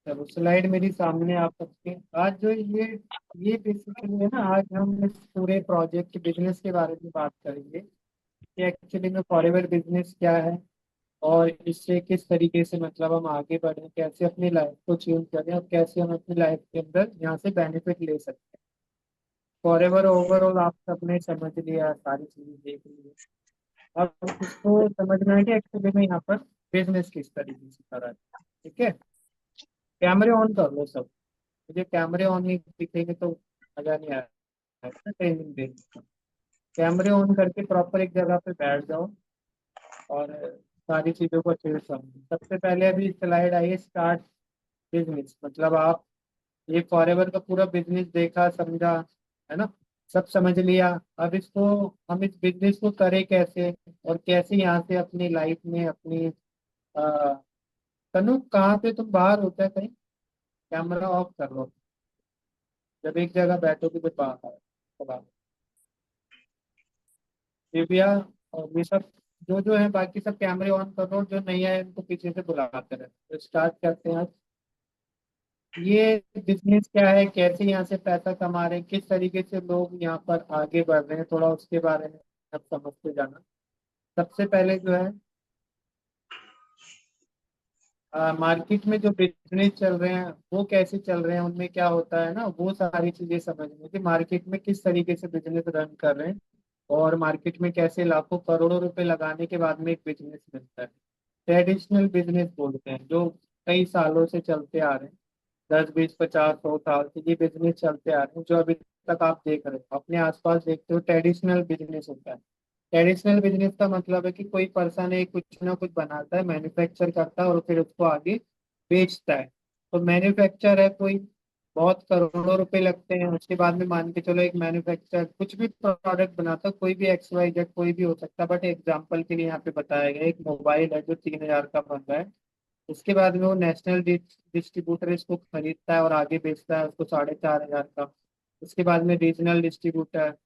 चलो स्लाइड मेरी सामने आप सबके। आज जो ये बेसिकली है ना, आज हम इस पूरे प्रोजेक्ट बिजनेस के बारे में बात करेंगे कि एक्चुअली में फॉरएवर बिजनेस क्या है और इससे किस तरीके से मतलब हम आगे बढ़ें, कैसे अपनी लाइफ को चेंज करें और कैसे हम अपनी लाइफ के अंदर यहाँ से बेनिफिट ले सकते हैं। फॉरएवर ओवरऑल आप सबने समझ लिया, सारी चीजें देख ली। अब इसको समझना है कि एक्चुअली में यहाँ पर बिजनेस किस तरीके से करा है। ठीक है, कैमरे ऑन कर लो सब। मुझे कैमरे ऑन ही दिखेंगे तो मजा नहीं आएगा ट्रेनिंग दे। कैमरे ऑन करके प्रॉपर एक जगह पे बैठ जाओ और सारी चीजों को अच्छे से समझो। सबसे पहले अभी स्लाइड आई है स्टार्ट बिजनेस, मतलब आप ये फॉरएवर का पूरा बिजनेस देखा समझा, है ना, सब समझ लिया। अब इसको, हम इस बिजनेस को करें कैसे और कैसे यहाँ से अपनी लाइफ में अपनी आ, तनु कहाँ पे तुम बाहर होता है कहीं? कैमरा ऑफ कर लो। जब एक जगह बैठोगे तो बाहर बाहर। दिव्या और ये सब जो है बाकी सब कैमरे ऑन करो, जो नहीं है उनको पीछे से बुलाते रहे। तो स्टार्ट करते हैं आज। ये बिजनेस क्या है, कैसे यहाँ से पैसा कमा रहे हैं, किस तरीके से लोग यहाँ पर आगे बढ़ रहे हैं, थोड़ा उसके बारे में आप समझते जाना। सबसे पहले जो है मार्केट में जो बिजनेस चल रहे हैं वो कैसे चल रहे हैं, उनमें क्या होता है ना, वो सारी चीजें समझनी कि मार्केट में किस तरीके से बिजनेस रन कर रहे हैं और मार्केट में कैसे लाखों करोड़ों रुपए लगाने के बाद में एक बिजनेस मिलता है। ट्रेडिशनल बिजनेस बोलते हैं जो कई सालों से चलते आ रहे हैं। 10 20 50 100 साल से ये बिजनेस चलते आ रहे हैं, जो अभी तक आप देख रहे हो अपने आसपास देखते हो, ट्रेडिशनल बिजनेस होता है। ट्रेडिशनल बिजनेस का मतलब है कि कोई पर्सन है कुछ ना कुछ बनाता है, मैन्युफैक्चर करता है और फिर उसको आगे बेचता है। तो मैन्युफैक्चर है कोई, बहुत करोड़ों रुपए लगते हैं, उसके बाद में मान के चलो एक मैन्युफैक्चर कुछ भी प्रोडक्ट बनाता है, कोई भी XYZ कोई भी हो सकता है, बट एग्जाम्पल के लिए यहाँ पे बताया गया एक मोबाइल है जो 3,000 का बन रहा है। उसके बाद में वो नेशनल डिस्ट्रीब्यूटर इसको खरीदता है और आगे बेचता है उसको 4,500 का। उसके बाद में रीजनल डिस्ट्रीब्यूटर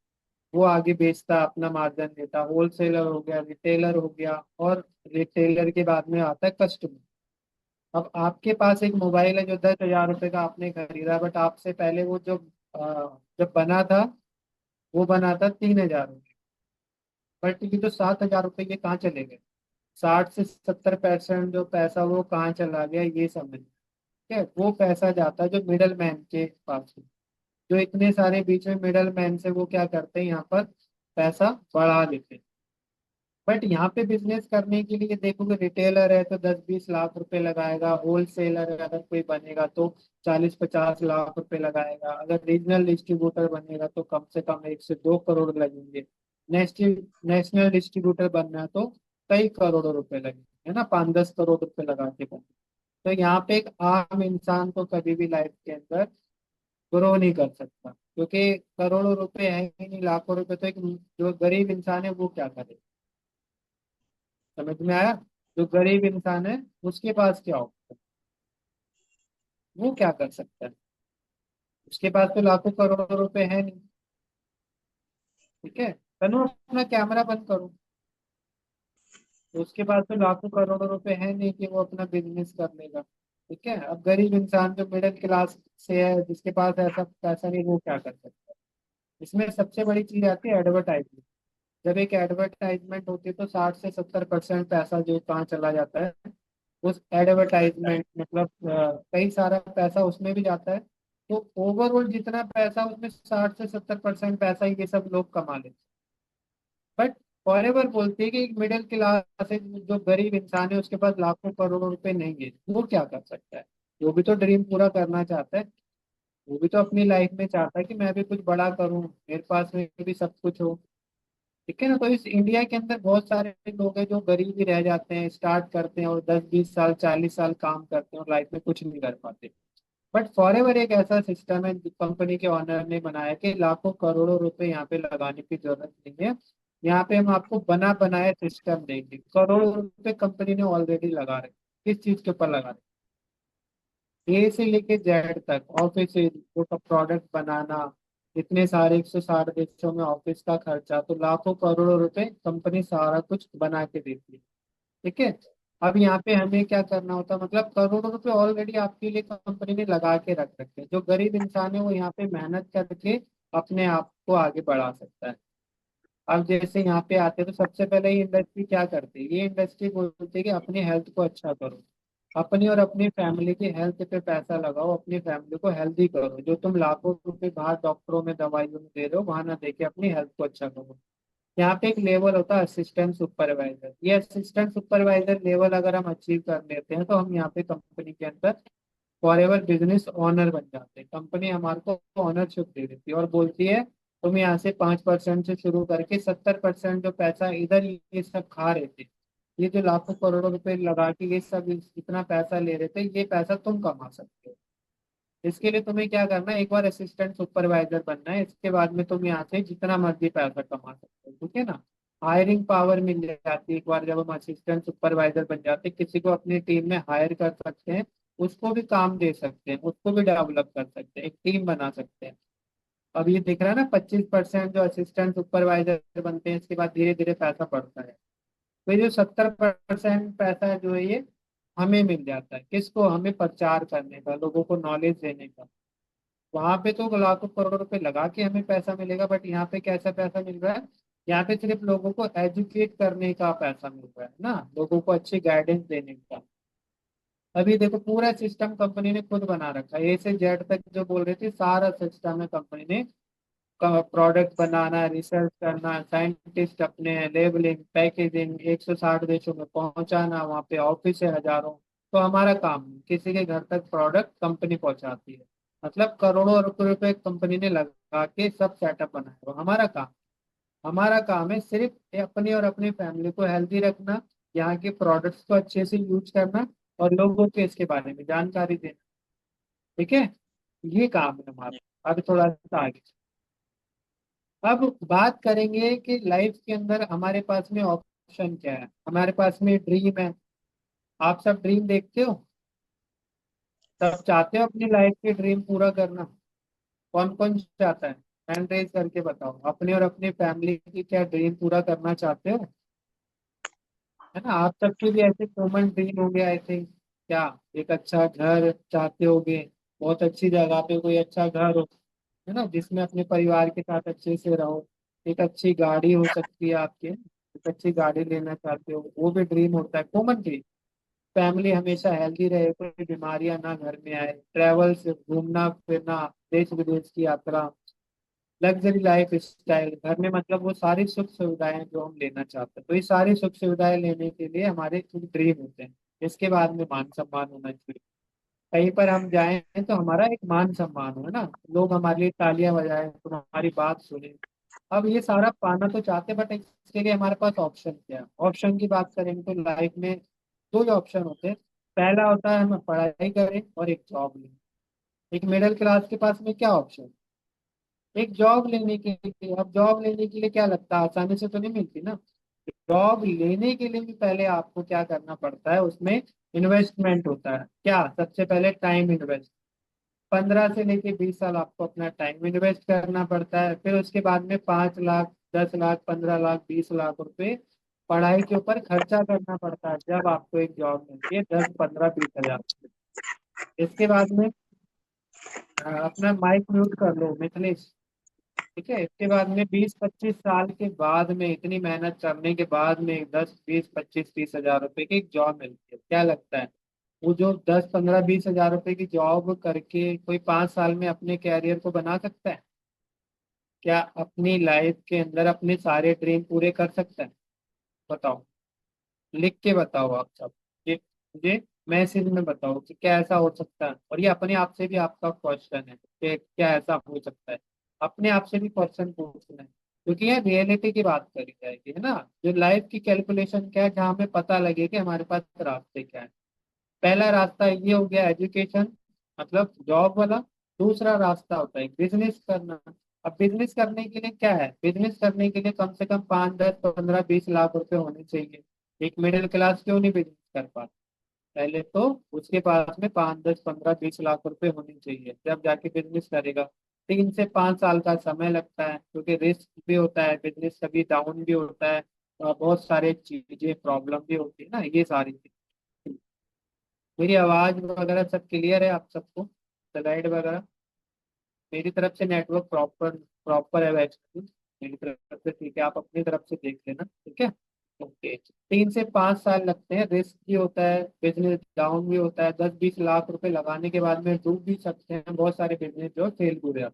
वो आगे बेचता है, अपना मार्जिन देता है। होलसेलर हो गया, रिटेलर हो गया, और रिटेलर के बाद में आता है कस्टमर। अब आपके पास एक मोबाइल है जो 10,000 रुपये का आपने खरीदा, बट आपसे पहले वो जो जब बना था वो बना था 3,000 रुपये। बट ये जो 7,000 रुपये ये कहाँ चले गए? 60 से 70% जो पैसा वो कहाँ चला गया ये समझ। ठीक है, वो पैसा जाता है जो मिडल मैन के पास है। जो इतने सारे बीच में मिडल मैन से वो क्या करते हैं यहाँ पर पैसा बढ़ा देते हैं। बट यहाँ पे बिजनेस करने के लिए देखोगे, रिटेलर है तो 10 20 लाख रुपए लगाएगा, होलसेलर है अगर कोई बनेगा तो 40 50 लाख रुपए लगाएगा, अगर रीजनल डिस्ट्रीब्यूटर बनेगा तो कम से कम 1 से 2 करोड़ लगेंगे। नेशनल डिस्ट्रीब्यूटर बनना है तो कई करोड़ों रुपए लगेंगे, है ना, 5 10 करोड़ रुपए लगा के बने। तो यहाँ पे एक आम इंसान को कभी भी लाइफ के अंदर ग्रो नहीं कर सकता, क्योंकि करोड़ों रुपए है ही नहीं, लाखों रुपए। तो एक जो गरीब इंसान है वो क्या करे? समझ में आया? जो गरीब इंसान है उसके पास क्या होगा, वो क्या कर सकता है? उसके पास तो लाखों करोड़ों रुपए है नहीं। ठीक है, तनु अपना कैमरा बंद करो। तो उसके पास तो लाखों करोड़ों रुपए है नहीं कि वो अपना बिजनेस कर लेगा। ठीक है, अब गरीब इंसान जो मिडिल क्लास से है, जिसके पास ऐसा पैसा नहीं, वो क्या कर सकता है? इसमें सबसे बड़ी चीज आती है एडवर्टाइजमेंट। जब एक एडवर्टाइजमेंट होती है तो 60 से 70% पैसा जो कहाँ चला जाता है, उस एडवर्टाइजमेंट मतलब कई सारा पैसा उसमें भी जाता है। तो ओवरऑल जितना पैसा उसमें 60 से 70% पैसा ही ये सब लोग कमा लेते हैं। बट फॉरएवर बोलती है कि एक मिडिल क्लास है, जो गरीब इंसान है उसके पास लाखों करोड़ों रुपए नहीं है, वो क्या कर सकता है? वो भी तो ड्रीम पूरा करना चाहता है। वो भी तो अपनी लाइफ में चाहता है कि मैं भी कुछ बड़ा करूं, मेरे पास में भी सब कुछ हो। ठीक है ना, तो इस इंडिया के अंदर बहुत सारे लोग हैं जो गरीब ही रह जाते हैं, स्टार्ट करते हैं और 10 20 साल 40 साल काम करते हैं और लाइफ में कुछ नहीं कर पाते। बट फॉरएवर एक ऐसा सिस्टम है कंपनी के ऑनर ने बनाया कि लाखों करोड़ों रुपए यहाँ पे लगाने की जरूरत नहीं है। यहाँ पे हम आपको बना बनाया सिस्टम देंगे, करोड़ों रुपए कंपनी ने ऑलरेडी लगा रहे। किस चीज के ऊपर लगा रहे? ए से लेके जेड तक, ऑफिस से वो प्रोडक्ट बनाना, इतने सारे 160 देशों में ऑफिस का खर्चा, तो लाखों करोड़ों रुपए कंपनी सारा कुछ बना के देती है। ठीक है, अब यहाँ पे हमें क्या करना होता है, मतलब करोड़ों रुपए ऑलरेडी आपके लिए कंपनी ने लगा के रख रखे हैं। जो गरीब इंसान है वो यहाँ पे मेहनत करके अपने आप को आगे बढ़ा सकता है। अब जैसे यहाँ पे आते हैं तो सबसे पहले ये इंडस्ट्री क्या करती है, ये इंडस्ट्री बोलती है कि अपनी हेल्थ को अच्छा करो, अपनी और अपनी फैमिली की हेल्थ पे पैसा लगाओ, अपनी फैमिली को हेल्दी करो। जो तुम लाखों रुपए बाहर डॉक्टरों में दवाइयों में दे रहे हो वहां ना देके अपनी हेल्थ को अच्छा करो। यहाँ पे एक लेवल होता है असिस्टेंट सुपरवाइजर। ये असिस्टेंट सुपरवाइजर लेवल अगर हम अचीव कर लेते हैं तो हम यहाँ पे कंपनी के अंदर फॉर एवर बिजनेस ओनर बन जाते हैं। कंपनी हमारे को ओनरशिप दे देती है और बोलती है तुम यहाँ से 5% से शुरू करके 70% जो पैसा इधर ये सब खा रहे थे, ये जो लाखों करोड़ों रुपए लगा के ये सब इतना पैसा ले रहे थे, ये पैसा तुम कमा सकते हो। इसके लिए तुम्हें क्या करना है, एक बार असिस्टेंट सुपरवाइजर बनना है, इसके बाद में तुम यहाँ से जितना मर्जी पैसा कमा सकते हो, ठीक है ना। हायरिंग पावर मिल जाती है एक बार जब हम असिस्टेंट सुपरवाइजर बन जाते हैं, किसी को अपनी टीम में हायर कर सकते हैं, उसको भी काम दे सकते हैं, उसको भी डेवलप कर सकते हैं, एक टीम बना सकते हैं। अब ये दिख रहा है ना, 25% जो असिस्टेंट सुपरवाइजर बनते हैं इसके बाद धीरे धीरे पैसा बढ़ता है। तो ये जो 70% पैसा है जो है ये हमें मिल जाता है, किसको, हमें प्रचार करने का, लोगों को नॉलेज देने का। वहां पे तो लाखों करोड़ रुपए लगा के हमें पैसा मिलेगा, बट यहाँ पे कैसा पैसा मिल रहा है, यहाँ पे सिर्फ लोगों को एजुकेट करने का पैसा मिल रहा है ना, लोगों को अच्छी गाइडेंस देने का। अभी देखो पूरा सिस्टम कंपनी ने खुद बना रखा है, ए से जेड तक जो बोल रही थी सारा सिस्टम है कंपनी ने। प्रोडक्ट बनाना, रिसर्च करना, साइंटिस्ट अपने, लेबलिंग, पैकेजिंग, 160 देशों में पहुंचाना, वहाँ पे ऑफिस है हजारों। तो हमारा काम नहीं, किसी के घर तक प्रोडक्ट कंपनी पहुंचाती है। मतलब करोड़ों रुपए कंपनी ने लगा के सब सेटअप बनाया है, वो हमारा काम। हमारा काम है सिर्फ अपनी और अपनी फैमिली को हेल्दी रखना, यहाँ के प्रोडक्ट्स को अच्छे से यूज करना और लोगों को इसके बारे में जानकारी देना। ठीक है, ये काम है हमारा। अब थोड़ा सा आगे, अब बात करेंगे कि लाइफ के अंदर हमारे पास में ऑप्शन क्या है, हमारे पास में ड्रीम है। आप सब ड्रीम देखते हो, सब चाहते हो अपनी लाइफ के ड्रीम पूरा करना। कौन कौन चाहता है, हैंड रेज करके बताओ, अपने और अपनी फैमिली की क्या ड्रीम पूरा करना चाहते हो। है ना, आप सबके भी ऐसे कॉमन ड्रीम होंगे आई थिंक। क्या, एक अच्छा घर चाहते होगे, बहुत अच्छी जगह पे कोई अच्छा घर हो, है ना, जिसमें अपने परिवार के साथ अच्छे से रहो। एक अच्छी गाड़ी हो सकती है आपके, एक अच्छी गाड़ी लेना चाहते हो, वो भी ड्रीम होता है, कॉमन ड्रीम। फैमिली हमेशा हेल्दी रहे, कोई बीमारियां ना घर में आए, ट्रैवल से घूमना फिरना, देश विदेश की यात्रा, लग्जरी लाइफ स्टाइल घर में, मतलब वो सारी सुख सुविधाएं जो हम लेना चाहते हैं। तो ये सारी सुख सुविधाएं लेने के लिए हमारे कुछ ड्रीम होते हैं। इसके बाद में मान सम्मान होना चाहिए, कहीं पर हम जाएं तो हमारा एक मान सम्मान हो, है ना, लोग हमारे लिए तालियां बजाएं, तुम्हारी बात सुने। अब ये सारा पाना तो चाहते हैं, बट इसके लिए हमारे पास ऑप्शन क्या है। ऑप्शन की बात करेंगे तो लाइफ में दो ही ऑप्शन होते हैं। पहला होता है हम पढ़ाई करें और एक जॉब लें। एक मिडिल क्लास के पास में क्या ऑप्शन, एक जॉब लेने के लिए। अब जॉब लेने के लिए क्या लगता है, आसानी से तो नहीं मिलती ना। जॉब लेने के लिए भी पहले आपको क्या करना पड़ता है, उसमें इन्वेस्टमेंट होता है। क्या, सबसे पहले टाइम इन्वेस्ट, 15 से लेके 20 साल आपको अपना टाइम इन्वेस्ट करना पड़ता है। फिर उसके बाद में 5 लाख, 10 लाख, 15 लाख, 20 लाख रुपए पढ़ाई के ऊपर खर्चा करना पड़ता है जब आपको एक जॉब मिलती है, 10, 15, 20 हजार। इसके बाद में अपना माइक म्यूट कर लो मिथिलेश। ठीक है, इसके बाद में 20, 25 साल के बाद में इतनी मेहनत करने के बाद में 10, 20, 25, 30 हजार रुपए की एक जॉब मिलती है, क्या लगता है वो जो 10, 15, 20 हजार रुपए की जॉब करके कोई 5 साल में अपने कैरियर को बना सकता है? क्या अपनी लाइफ के अंदर अपने सारे ड्रीम पूरे कर सकता है? बताओ, लिख के बताओ आप सब, ये मुझे मैसेज में बताओ कि क्या ऐसा हो सकता है। और ये अपने आप से भी आपका क्वेश्चन है कि क्या ऐसा हो सकता है, अपने आप से भी क्वेश्चन पूछना है, क्योंकि ये रियलिटी की बात करी जाएगी, है ना। जो लाइफ की कैलकुलेशन क्या है, जहाँ हमें पता लगे कि हमारे पास रास्ते क्या है। पहला रास्ता ये हो गया एजुकेशन, मतलब जॉब वाला। दूसरा रास्ता होता है बिजनेस करना। अब बिजनेस करने के लिए क्या है, बिजनेस करने के लिए कम से कम 5, 10, 15, 20 लाख रुपए होने चाहिए। एक मिडिल क्लास क्यों नहीं बिजनेस कर पाता, पहले तो उसके पास में 5, 10, 15, 20 लाख रुपए होने चाहिए, जब जाके बिजनेस करेगा। 3 से 5 साल का समय लगता है, क्योंकि रिस्क भी होता है, बिजनेस कभी डाउन भी होता है, और बहुत सारे चीजें प्रॉब्लम भी होती है ना, ये सारी चीजें। मेरी आवाज वगैरह सब क्लियर है आप सबको, स्लाइड वगैरह? मेरी तरफ से नेटवर्क प्रॉपर प्रॉपर है वैसे, मेरी तरफ से ठीक है, आप अपनी तरफ से देख लेना, ठीक है। ओके, 3 से 5 साल लगते हैं, रिस्क भी होता है, बिजनेस डाउन भी होता है, 10-20 लाख रुपए लगाने के बाद में डूब भी सकते हैं बहुत सारे बिजनेस जो फेल हो जाते हैं।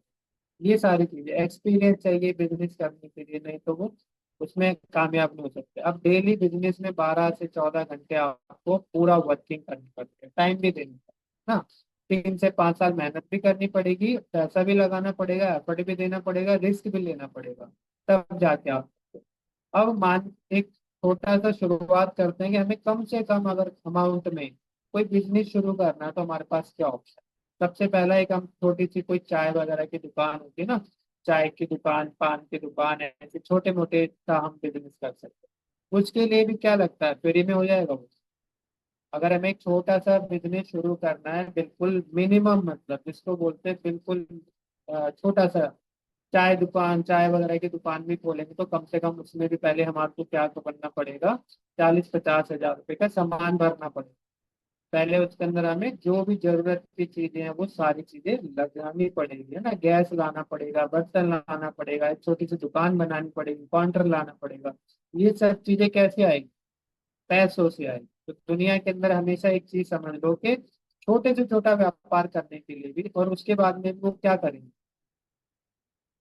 ये सारी चीजें एक्सपीरियंस चाहिए बिजनेस करने के लिए, नहीं तो वो उसमें कामयाब नहीं हो सकते। अब डेली बिजनेस में 12 से 14 घंटे आपको पूरा वर्किंग करनी पड़ती है, टाइम भी देना पड़ता है ना। 3 से 5 साल मेहनत भी करनी पड़ेगी, पैसा भी लगाना पड़ेगा, एफर्ट भी देना पड़ेगा, रिस्क भी लेना पड़ेगा, तब जाके आप। अब मान एक छोटा सा शुरुआत करते हैं कि हमें कम से कम अगर अमाउंट में कोई बिजनेस शुरू करना है तो हमारे पास क्या ऑप्शन। सबसे पहला एक हम छोटी सी कोई चाय वगैरह की दुकान होती है ना, चाय की दुकान, पान की दुकान, ऐसे छोटे मोटे सा हम बिजनेस कर सकते हैं। उसके लिए भी क्या लगता है, फ्री में हो जाएगा वो। अगर हमें एक छोटा सा बिजनेस शुरू करना है, बिल्कुल मिनिमम, मतलब जिसको बोलते हैं बिल्कुल छोटा सा चाय दुकान, चाय वगैरह की दुकान भी खोलेंगे तो कम से कम उसमें भी पहले हमारे को क्या तो करना पड़ेगा, 40-50 हज़ार रुपए का सामान भरना पड़ेगा। पहले उसके अंदर हमें जो भी जरूरत की चीजें हैं वो सारी चीजें लगानी पड़ेगी, है ना। गैस लाना पड़ेगा, बर्तन लाना पड़ेगा, एक छोटी सी दुकान बनानी पड़ेगी, काउंटर लाना पड़ेगा। ये सब चीजें कैसे आएगी, पैसों से आएगी। तो दुनिया के अंदर हमेशा एक चीज समझ लो कि छोटे से छोटा व्यापार करने के लिए भी और उसके बाद में वो क्या करेंगे,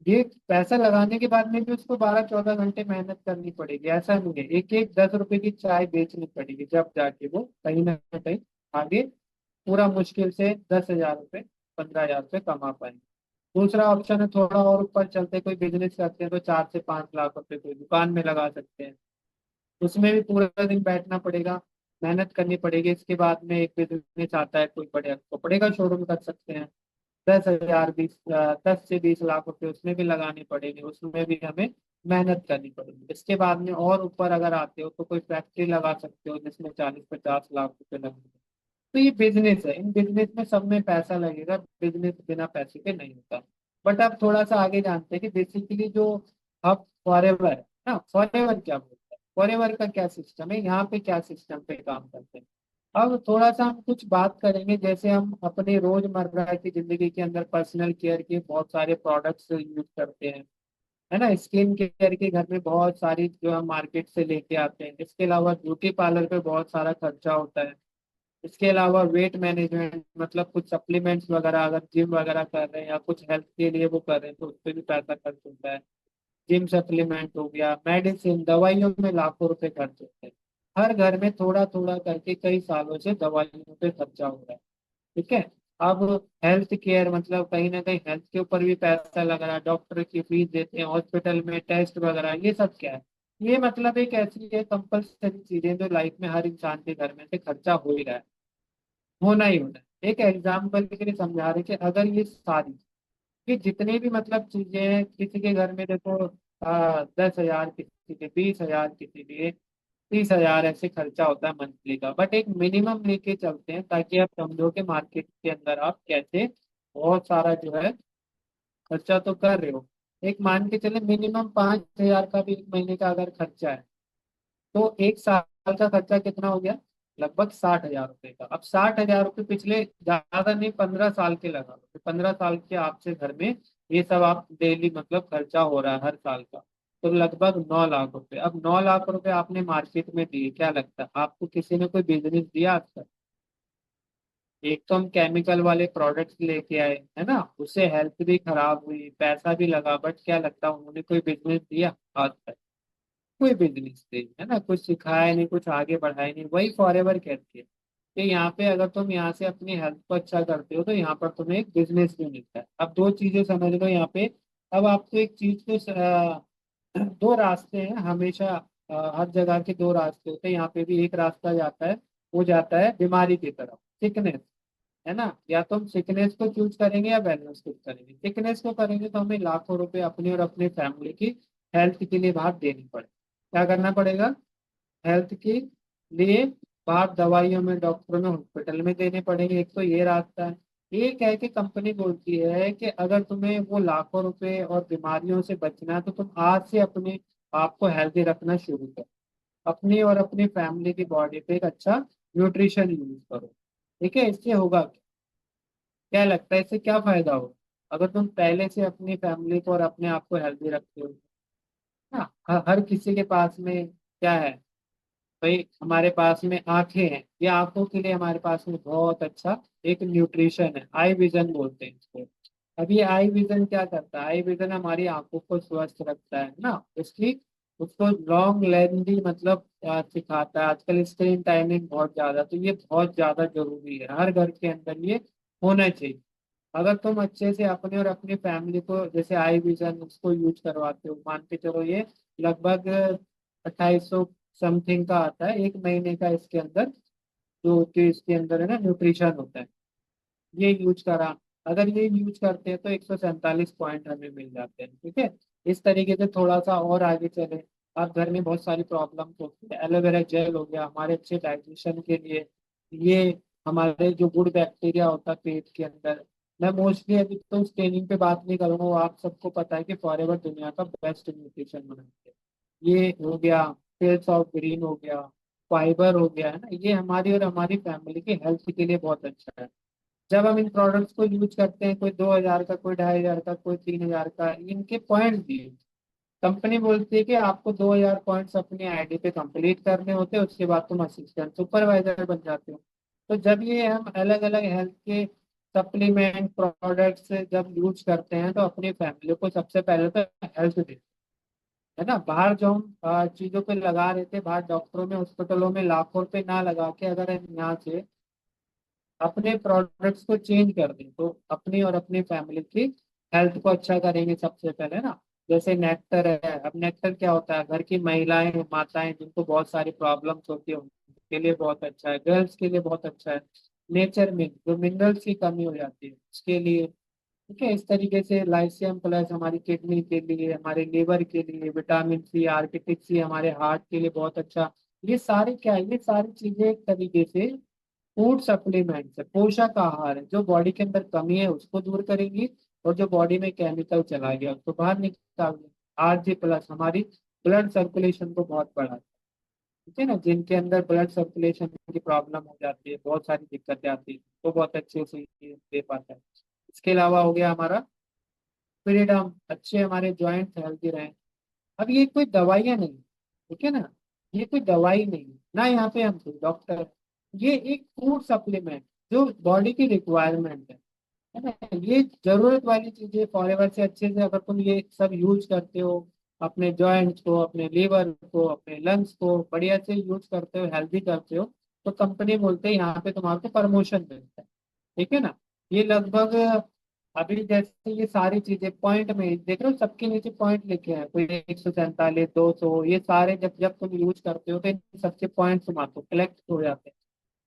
ये पैसा लगाने के बाद में भी उसको 12-14 घंटे मेहनत करनी पड़ेगी। ऐसा नहीं है एक एक 10 रुपए की चाय बेचनी पड़ेगी, जब जाके वो कहीं ना कहीं आगे पूरा मुश्किल से 10 हज़ार रुपये, 15 हज़ार रुपये कमा पाएंगे। दूसरा ऑप्शन है, थोड़ा और ऊपर चलते कोई बिजनेस करते हैं तो 4 से 5 लाख रुपए कोई दुकान में लगा सकते हैं। उसमें भी पूरा दिन बैठना पड़ेगा, मेहनत करनी पड़ेगी। इसके बाद में एक बिजनेस आता है, कोई बड़े कपड़े का शोरूम कर सकते हैं। 10 से 20 लाख रुपए उसमें भी लगाने पड़ेंगे, उसमें भी हमें मेहनत करनी पड़ेगी। इसके बाद में और ऊपर अगर आते हो तो कोई फैक्ट्री लगा सकते हो जिसमें 40-50 लाख रुपए लगेंगे। तो ये बिजनेस है, इन बिजनेस में सब में पैसा लगेगा, बिजनेस बिना पैसे के नहीं होता। बट अब थोड़ा सा आगे जानते हैं कि बेसिकली जो अब फॉरेवर है ना, फॉरेवर क्या बोलते हैं, फॉरेवर का क्या सिस्टम है, यहाँ पे क्या सिस्टम पे काम करते हैं। अब थोड़ा सा हम कुछ बात करेंगे, जैसे हम अपने रोजमर्रा की जिंदगी के अंदर पर्सनल केयर के बहुत सारे प्रोडक्ट्स यूज करते हैं, है ना। स्किन केयर के घर में बहुत सारी जो हम मार्केट से लेके आते हैं। इसके अलावा ब्यूटी पार्लर पे बहुत सारा खर्चा होता है। इसके अलावा वेट मैनेजमेंट, मतलब कुछ सप्लीमेंट्स वगैरह अगर जिम वगैरह कर रहे हैं या कुछ हेल्थ के लिए वो कर रहे हैं तो उस पर भी पैसा खर्च होता है। जिम सप्लीमेंट हो गया, मेडिसिन, दवाइयों में लाखों रुपए खर्च होते हैं। हर घर में थोड़ा थोड़ा करके कई सालों से दवाइयों पे खर्चा हो रहा है, ठीक है। अब हेल्थ केयर मतलब कहीं ना कहीं हेल्थ के ऊपर भी पैसा लग रहा है, डॉक्टर की फीस देते हैं, हॉस्पिटल में टेस्ट वगैरह, ये सब क्या है। ये मतलब एक ऐसी है कंपल्सरी चीजें जो लाइफ में हर इंसान के घर में से खर्चा हो ही रहा है, होना ही होना है। एक एग्जाम्पल के लिए समझा रहे कि अगर ये सारी कि जितनी भी मतलब चीजें हैं, किसी के घर में देखो 10 हज़ार, किसी के 20 हज़ार, किसी के 30 हज़ार ऐसे खर्चा होता है मंथली का। बट एक मिनिमम लेके चलते हैं ताकि आप समझो कि मार्केट के अंदर आप कैसे बहुत सारा जो है खर्चा तो कर रहे हो। एक मान के चले मिनिमम 5 हज़ार का भी एक महीने का अगर खर्चा है तो एक साल का खर्चा कितना हो गया, लगभग 60 हज़ार रुपये का। अब 60 हज़ार रुपये पिछले ज्यादा नहीं 15 साल के लगा लो, 15 साल के आपसे घर में ये सब आप डेली मतलब खर्चा हो रहा है हर साल का, तो लगभग 9 लाख रुपए। अब 9 लाख रुपए आपने मार्केट में दिए, क्या लगता है आपको किसी ने कोई बिजनेस दिया आज तक? एक तो हम केमिकल वाले प्रोडक्ट्स लेके आए, है ना, उससे हेल्थ भी खराब हुई, पैसा भी लगा, बट क्या लगता है उन्होंने कोई बिजनेस दिया आज तक? कोई बिजनेस नहीं, है ना, कुछ सिखाया नहीं, कुछ आगे बढ़ाया नहीं। वही फॉरएवर कहती है कि यहाँ पे अगर तुम यहाँ से अपनी हेल्थ को अच्छा करते हो तो यहाँ पर तुम्हें एक बिजनेस भी मिलता है। अब दो चीजें समझ लो यहाँ पे। अब आपको एक चीज तो दो रास्ते हैं हमेशा, हर जगह के दो रास्ते होते हैं, यहाँ पे भी एक रास्ता जाता है, वो जाता है बीमारी की तरफ, सिकनेस, है ना। या तो हम सिकनेस को चूज करेंगे या वेलनेस को करेंगे। सिकनेस को करेंगे तो हमें लाखों रुपए अपनी और अपनी फैमिली की हेल्थ के लिए बाहर देनी पड़े। क्या करना पड़ेगा, हेल्थ के लिए बाहर दवाइयों में, डॉक्टरों में, हॉस्पिटल में देने पड़ेंगे। एक तो ये रास्ता है। एक है कि कंपनी बोलती है कि अगर तुम्हें वो लाखों रुपए और बीमारियों से बचना है तो तुम आज से अपने आप को हेल्दी रखना शुरू करो, अपनी और अपनी फैमिली की बॉडी पे एक अच्छा न्यूट्रिशन यूज करो। ठीक है, इससे होगा क्या लगता है, इससे क्या फायदा होगा अगर तुम पहले से अपनी फैमिली को और अपने आप को हेल्दी रखते हो ना। हर किसी के पास में क्या है भाई, हमारे पास में आंखें हैं, ये आंखों के लिए हमारे पास में बहुत अच्छा एक न्यूट्रिशन है, आई विजन बोलते हैं इसको। अब ये आई विजन क्या करता है, आई विजन हमारी आंखों को स्वस्थ रखता है ना, इसकी उसको लॉन्ग लेंदी मतलब सिखाता है। आजकल स्क्रीन टाइमिंग बहुत ज्यादा, तो ये बहुत ज्यादा जरूरी है, हर घर के अंदर ये होना चाहिए। अगर तुम अच्छे से अपने और अपनी फैमिली को जैसे आई विजन उसको यूज करवाते हो, मान के चलो ये लगभग 2800 समथिंग का आता है एक महीने का, इसके अंदर जो इसके अंदर है ना न्यूट्रिशन होता है, ये यूज करा। अगर ये यूज करते हैं तो 147 पॉइंट हमें मिल जाते हैं। ठीक है, इस तरीके से थोड़ा सा और आगे चले। आप घर में बहुत सारी प्रॉब्लम होती है, एलोवेरा जेल हो गया हमारे अच्छे डाइजेशन के लिए, ये हमारे जो गुड बैक्टीरिया होता है पेट के अंदर। मैं मोस्टली अभी तो उस ट्रेनिंग पे बात नहीं करूंगा, वो आप सबको पता है कि फॉरएवर दुनिया का बेस्ट न्यूट्रिशन बनाते हैं। ये हो गया, फिल्स ऑफ ग्रीन हो गया, फाइबर हो गया, है ना, ये हमारी और हमारी फैमिली की हेल्थ के लिए बहुत अच्छा है। जब हम इन प्रोडक्ट्स को यूज करते हैं, कोई 2000 का, कोई 2500 का, कोई 3000 का, इनके पॉइंट दिए, कंपनी बोलती है कि आपको 2000 पॉइंट्स अपनी आईडी पे कंप्लीट करने होते हैं, उसके बाद तुम असिस्टेंट सुपरवाइजर बन जाते हो। तो जब ये हम अलग अलग हेल्थ के सप्लीमेंट प्रोडक्ट्स जब यूज करते हैं तो अपनी फैमिली को सबसे पहले तो हेल्थ देते हैं, है ना। बाहर जो हम चीजों पे लगा रहे थे, बाहर डॉक्टरों में हॉस्पिटलों में लाखों रुपए ना लगा के अगर हम यहाँ से अपने प्रोडक्ट्स को चेंज कर दें तो अपनी और अपनी फैमिली की हेल्थ को अच्छा करेंगे सबसे पहले ना। जैसे नेक्टर है, अब नेक्टर क्या होता है, घर की महिलाएं माताएं जिनको बहुत सारी प्रॉब्लम्स होती है उनके लिए बहुत अच्छा है, गर्ल्स के लिए बहुत अच्छा है। नेचर में जो मिनरल्स की कमी हो जाती है उसके लिए। ठीक है, इस तरीके से लाइसियम प्लस हमारी किडनी के लिए, हमारे लिवर के लिए, विटामिन सी, आर्किटिक सी हमारे हार्ट के लिए बहुत अच्छा। ये सारे क्या है, ये सारी चीजें एक तरीके से फूड सप्लीमेंट्स है, पोषक आहार है, जो बॉडी के अंदर कमी है उसको दूर करेंगी और जो बॉडी में केमिकल चला गया उसको बाहर निकाल देंगे। आरजी प्लस हमारी ब्लड सर्कुलेशन को बहुत बढ़ाता है। ठीक है ना, जिनके अंदर ब्लड सर्कुलेशन की प्रॉब्लम हो जाती है, बहुत सारी दिक्कतें आती है, तो बहुत अच्छे से ये दे पाता है। इसके अलावा हो गया हमारा फ्रीडम, अच्छे हमारे जॉइंट हेल्थी रहे। अब ये कोई दवाइयाँ नहीं, ठीक है ना, ये कोई दवाई नहीं ना, यहाँ पे हम कोई डॉक्टर, ये एक फूड सप्लीमेंट जो बॉडी की रिक्वायरमेंट है ना। ये जरूरत वाली चीजें फॉरएवर से अच्छे से अगर तुम ये सब यूज करते हो, अपने जॉइंट्स को, अपने लीवर को, अपने लंग्स को बढ़िया से यूज करते हो, हेल्दी करते हो, तो कंपनी बोलते हैं यहाँ पे तुम्हारे को प्रमोशन मिलता है। ठीक है ना, ये लगभग अभी जैसे ये सारी चीजें पॉइंट में देख रहे हो, सबके नीचे पॉइंट लिखे हैं, कोई 147, 200, ये सारे जब जब तुम यूज करते हो तो इन सबके पॉइंट्स तुम्हारे कलेक्ट हो जाते हैं,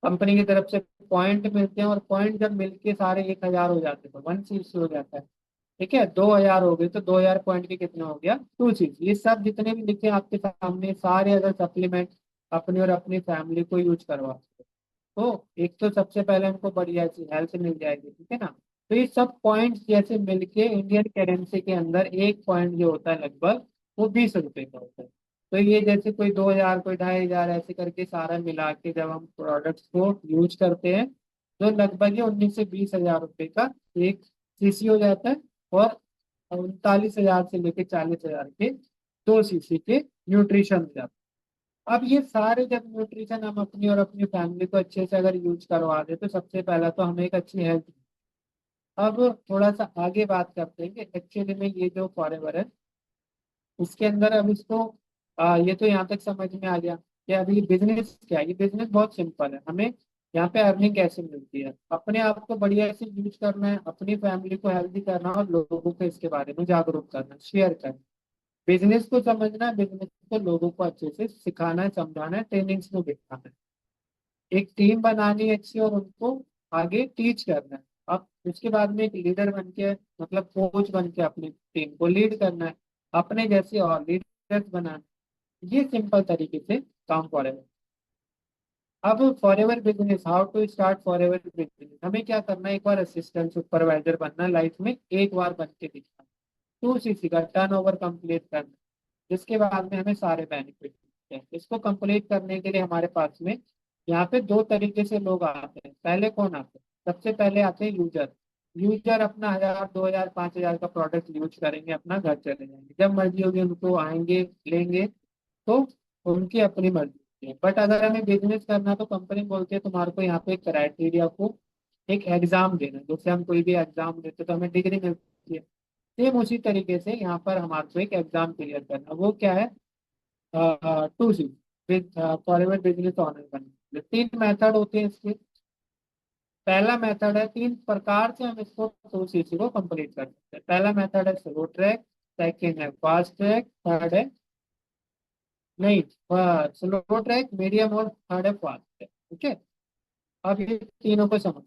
कंपनी की तरफ से पॉइंट मिलते हैं, और पॉइंट जब मिलके सारे 1000 हो जाते हैं तो 1 cc हो जाता है। ठीक है, 2000 हो गए तो 2000 पॉइंट के कितने हो गया, 2 cc। ये सब जितने भी लिखे हैं आपके सामने सारे अगर सप्लीमेंट अपनी और अपनी फैमिली को यूज करवा, तो एक तो सबसे पहले हमको बढ़िया सी हेल्थ मिल जाएगी। ठीक है ना, तो ये सब पॉइंट्स जैसे मिलके इंडियन करेंसी के अंदर एक पॉइंट जो होता है लगभग वो 20 रुपए का होता है। तो ये जैसे कोई 2000, कोई 2500 ऐसे करके सारा मिला के जब हम प्रोडक्ट्स को यूज करते हैं तो लगभग ये 19 से 20 हजार रुपए का एक सीसी हो जाता है। और 39,000 से लेके 40,000 के 2 cc के न्यूट्रिशन हो जाते हैं। अब ये सारे जब न्यूट्रिशन हम अपनी और अपनी फैमिली को अच्छे से अगर यूज करवा दे तो सबसे पहला तो हमें एक अच्छी हेल्थ। अब थोड़ा सा आगे बात करते हैं कि एक्चुअली में ये जो फॉरएवर है उसके अंदर अब इसको ये तो यहाँ तक समझ में आ गया कि अभी बिजनेस क्या है। ये बिजनेस बहुत सिंपल है, हमें यहाँ पे अर्निंग कैसे मिलती है, अपने आप को बढ़िया से यूज करना है, अपनी फैमिली को हेल्दी करना और लोगों को इसके बारे में जागरूक करना, शेयर करना। बिजनेस को समझना है, बिजनेस को लोगों को अच्छे से सिखाना है, समझाना है, ट्रेनिंग्स में दिखाना है, एक टीम बनानी है अच्छी और उनको आगे टीच करना है। अब उसके बाद में एक लीडर बन के मतलब कोच बन के अपनी टीम को लीड करना है, अपने जैसे और लीडर्स बनाना है। ये सिंपल तरीके से काम फॉरएवर। अब forever business, how to start forever business, हमें क्या करना है, एक बार असिस्टेंट सुपरवाइजर बनना लाइफ में, एक बार बन के दिखना, 2 cc का टर्नओवर कंप्लीट करना, जिसके बाद में हमें सारे बेनिफिट मिलते हैं। इसको कंप्लीट करने के लिए हमारे पास में यहाँ पे दो तरीके से लोग आते हैं। पहले कौन आते हैं? सबसे पहले आते हैं यूजर। यूजर अपना 1000 2000 5000 का प्रोडक्ट यूज करेंगे, अपना घर चले जाएंगे, जब मर्जी होगी उनको आएंगे लेंगे। तो उनकी अपनी मर्जी है। बट अगर हमें बिजनेस करना तो कंपनी बोलती है तुम्हारे को यहाँ पे क्राइटेरिया को एक एग्जाम देना है। जैसे हम कोई भी एग्जाम देते तो हमें डिग्री मिलती है, सेम उसी तरीके से यहाँ पर हमारे को एक एग्जाम क्लियर करना। वो क्या है? 2C, फॉरेवर बिजनेस ऑनर बनना। तीन मेथड होते हैं इसके। पहला मेथड है, तीन प्रकार से हम इसको 2CC को कंप्लीट कर सकते हैं। पहला मेथड है स्लो ट्रैक, सेकेंड है फास्ट ट्रैक, थर्ड है, नहीं, स्लो ट्रैक, मीडियम और थर्ड है फास्ट ट्रैक। ठीक है, अब ये तीनों को समझ।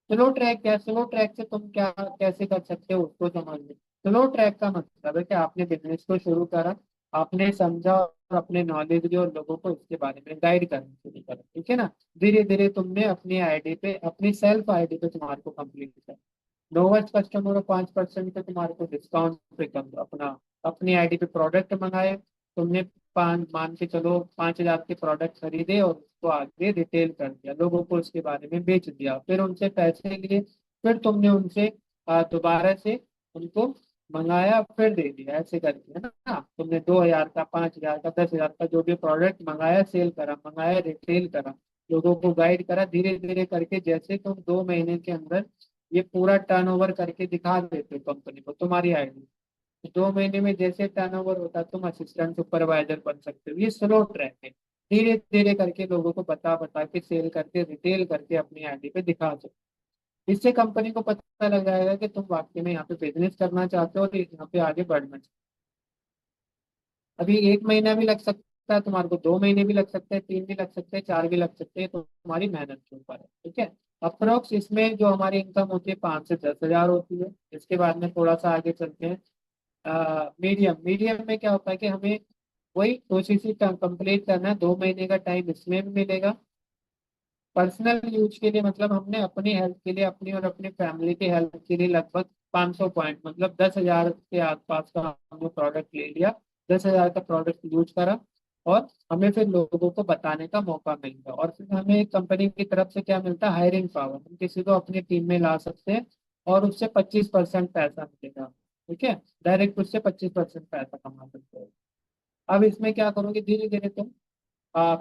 स्लो ट्रैक क्या? स्लो ट्रैक से तुम क्या कैसे कर सकते हो उसको समझ लो। स्लो ट्रैक का मतलब है कि आपने बिजनेस को शुरू करा, आपने समझा और अपने नॉलेज दी और लोगों को इसके बारे में गाइड करना शुरू करा। ठीक है ना? धीरे धीरे तुमने अपनी आईडी पे, अपनी सेल्फ आईडी पे तुम्हारे को कंप्लीट कर, लोवेस्ट कस्टमर को 5% पे तुम्हारे को डिस्काउंट पे कम अपना अपनी आईडी पे प्रोडक्ट मंगाए। तुमने पाँच, मान के चलो 5000 के प्रोडक्ट खरीदे और उसको आगे रिटेल कर दिया, लोगों को उसके बारे में बेच दिया, फिर उनसे पैसे लिए, फिर तुमने उनसे दोबारा से उनको मंगाया फिर दे दिया, ऐसे करके, है ना? तुमने 2000 का, 5000 का, 10,000 का जो भी प्रोडक्ट मंगाया, सेल करा, मंगाया, रिटेल करा, लोगों को गाइड करा, धीरे धीरे करके जैसे तुम 2 महीने के अंदर ये पूरा टर्नओवर करके दिखा देते हो कंपनी को तुम्हारी आईडी। 2 महीने में जैसे टर्नओवर होता है तुम असिस्टेंट सुपरवाइजर बन सकते हो। ये स्लो ट्रैक है, धीरे धीरे करके लोगों को बता बता के सेल करके रिटेल करके अपनी आईडी पे दिखा सकते हो। इससे कंपनी को पता लग जाएगा कि तुम वाकई में यहाँ पे बिजनेस करना चाहते हो और यहाँ पे आगे बढ़ना चाहते हो। अभी 1 महीना भी लग सकता है तुम्हारे को, 2 महीने भी लग सकते हैं, तीन भी लग सकते हैं, चार भी लग सकते हैं, तो तुम्हारी मेहनत के ऊपर है। ठीक है? अप्रोक्स इसमें जो हमारी इनकम होती है 5 से 10 हजार होती है। इसके बाद में थोड़ा सा आगे चलते हैं। मीडियम, मीडियम में क्या होता है कि हमें वही कोशिश कंप्लीट करना है, 2 महीने का टाइम इसमें भी मिलेगा। पर्सनल यूज के लिए मतलब हमने अपनी हेल्थ के लिए, अपनी और अपनी फैमिली की हेल्थ के लिए लगभग 500 पॉइंट, मतलब 10,000 के आसपास का हमने प्रोडक्ट ले लिया, 10,000 का प्रोडक्ट यूज करा, और हमें फिर लोगों को बताने का मौका मिलता, और फिर हमें कंपनी की तरफ से क्या मिलता है? Hiring power. हम किसी को अपनी टीम में ला सकते हैं और उससे 25% पैसा मिलेगा। ठीक है? डायरेक्ट उससे 25% पैसा कमा सकते हो। अब इसमें क्या करोगे? धीरे धीरे तुम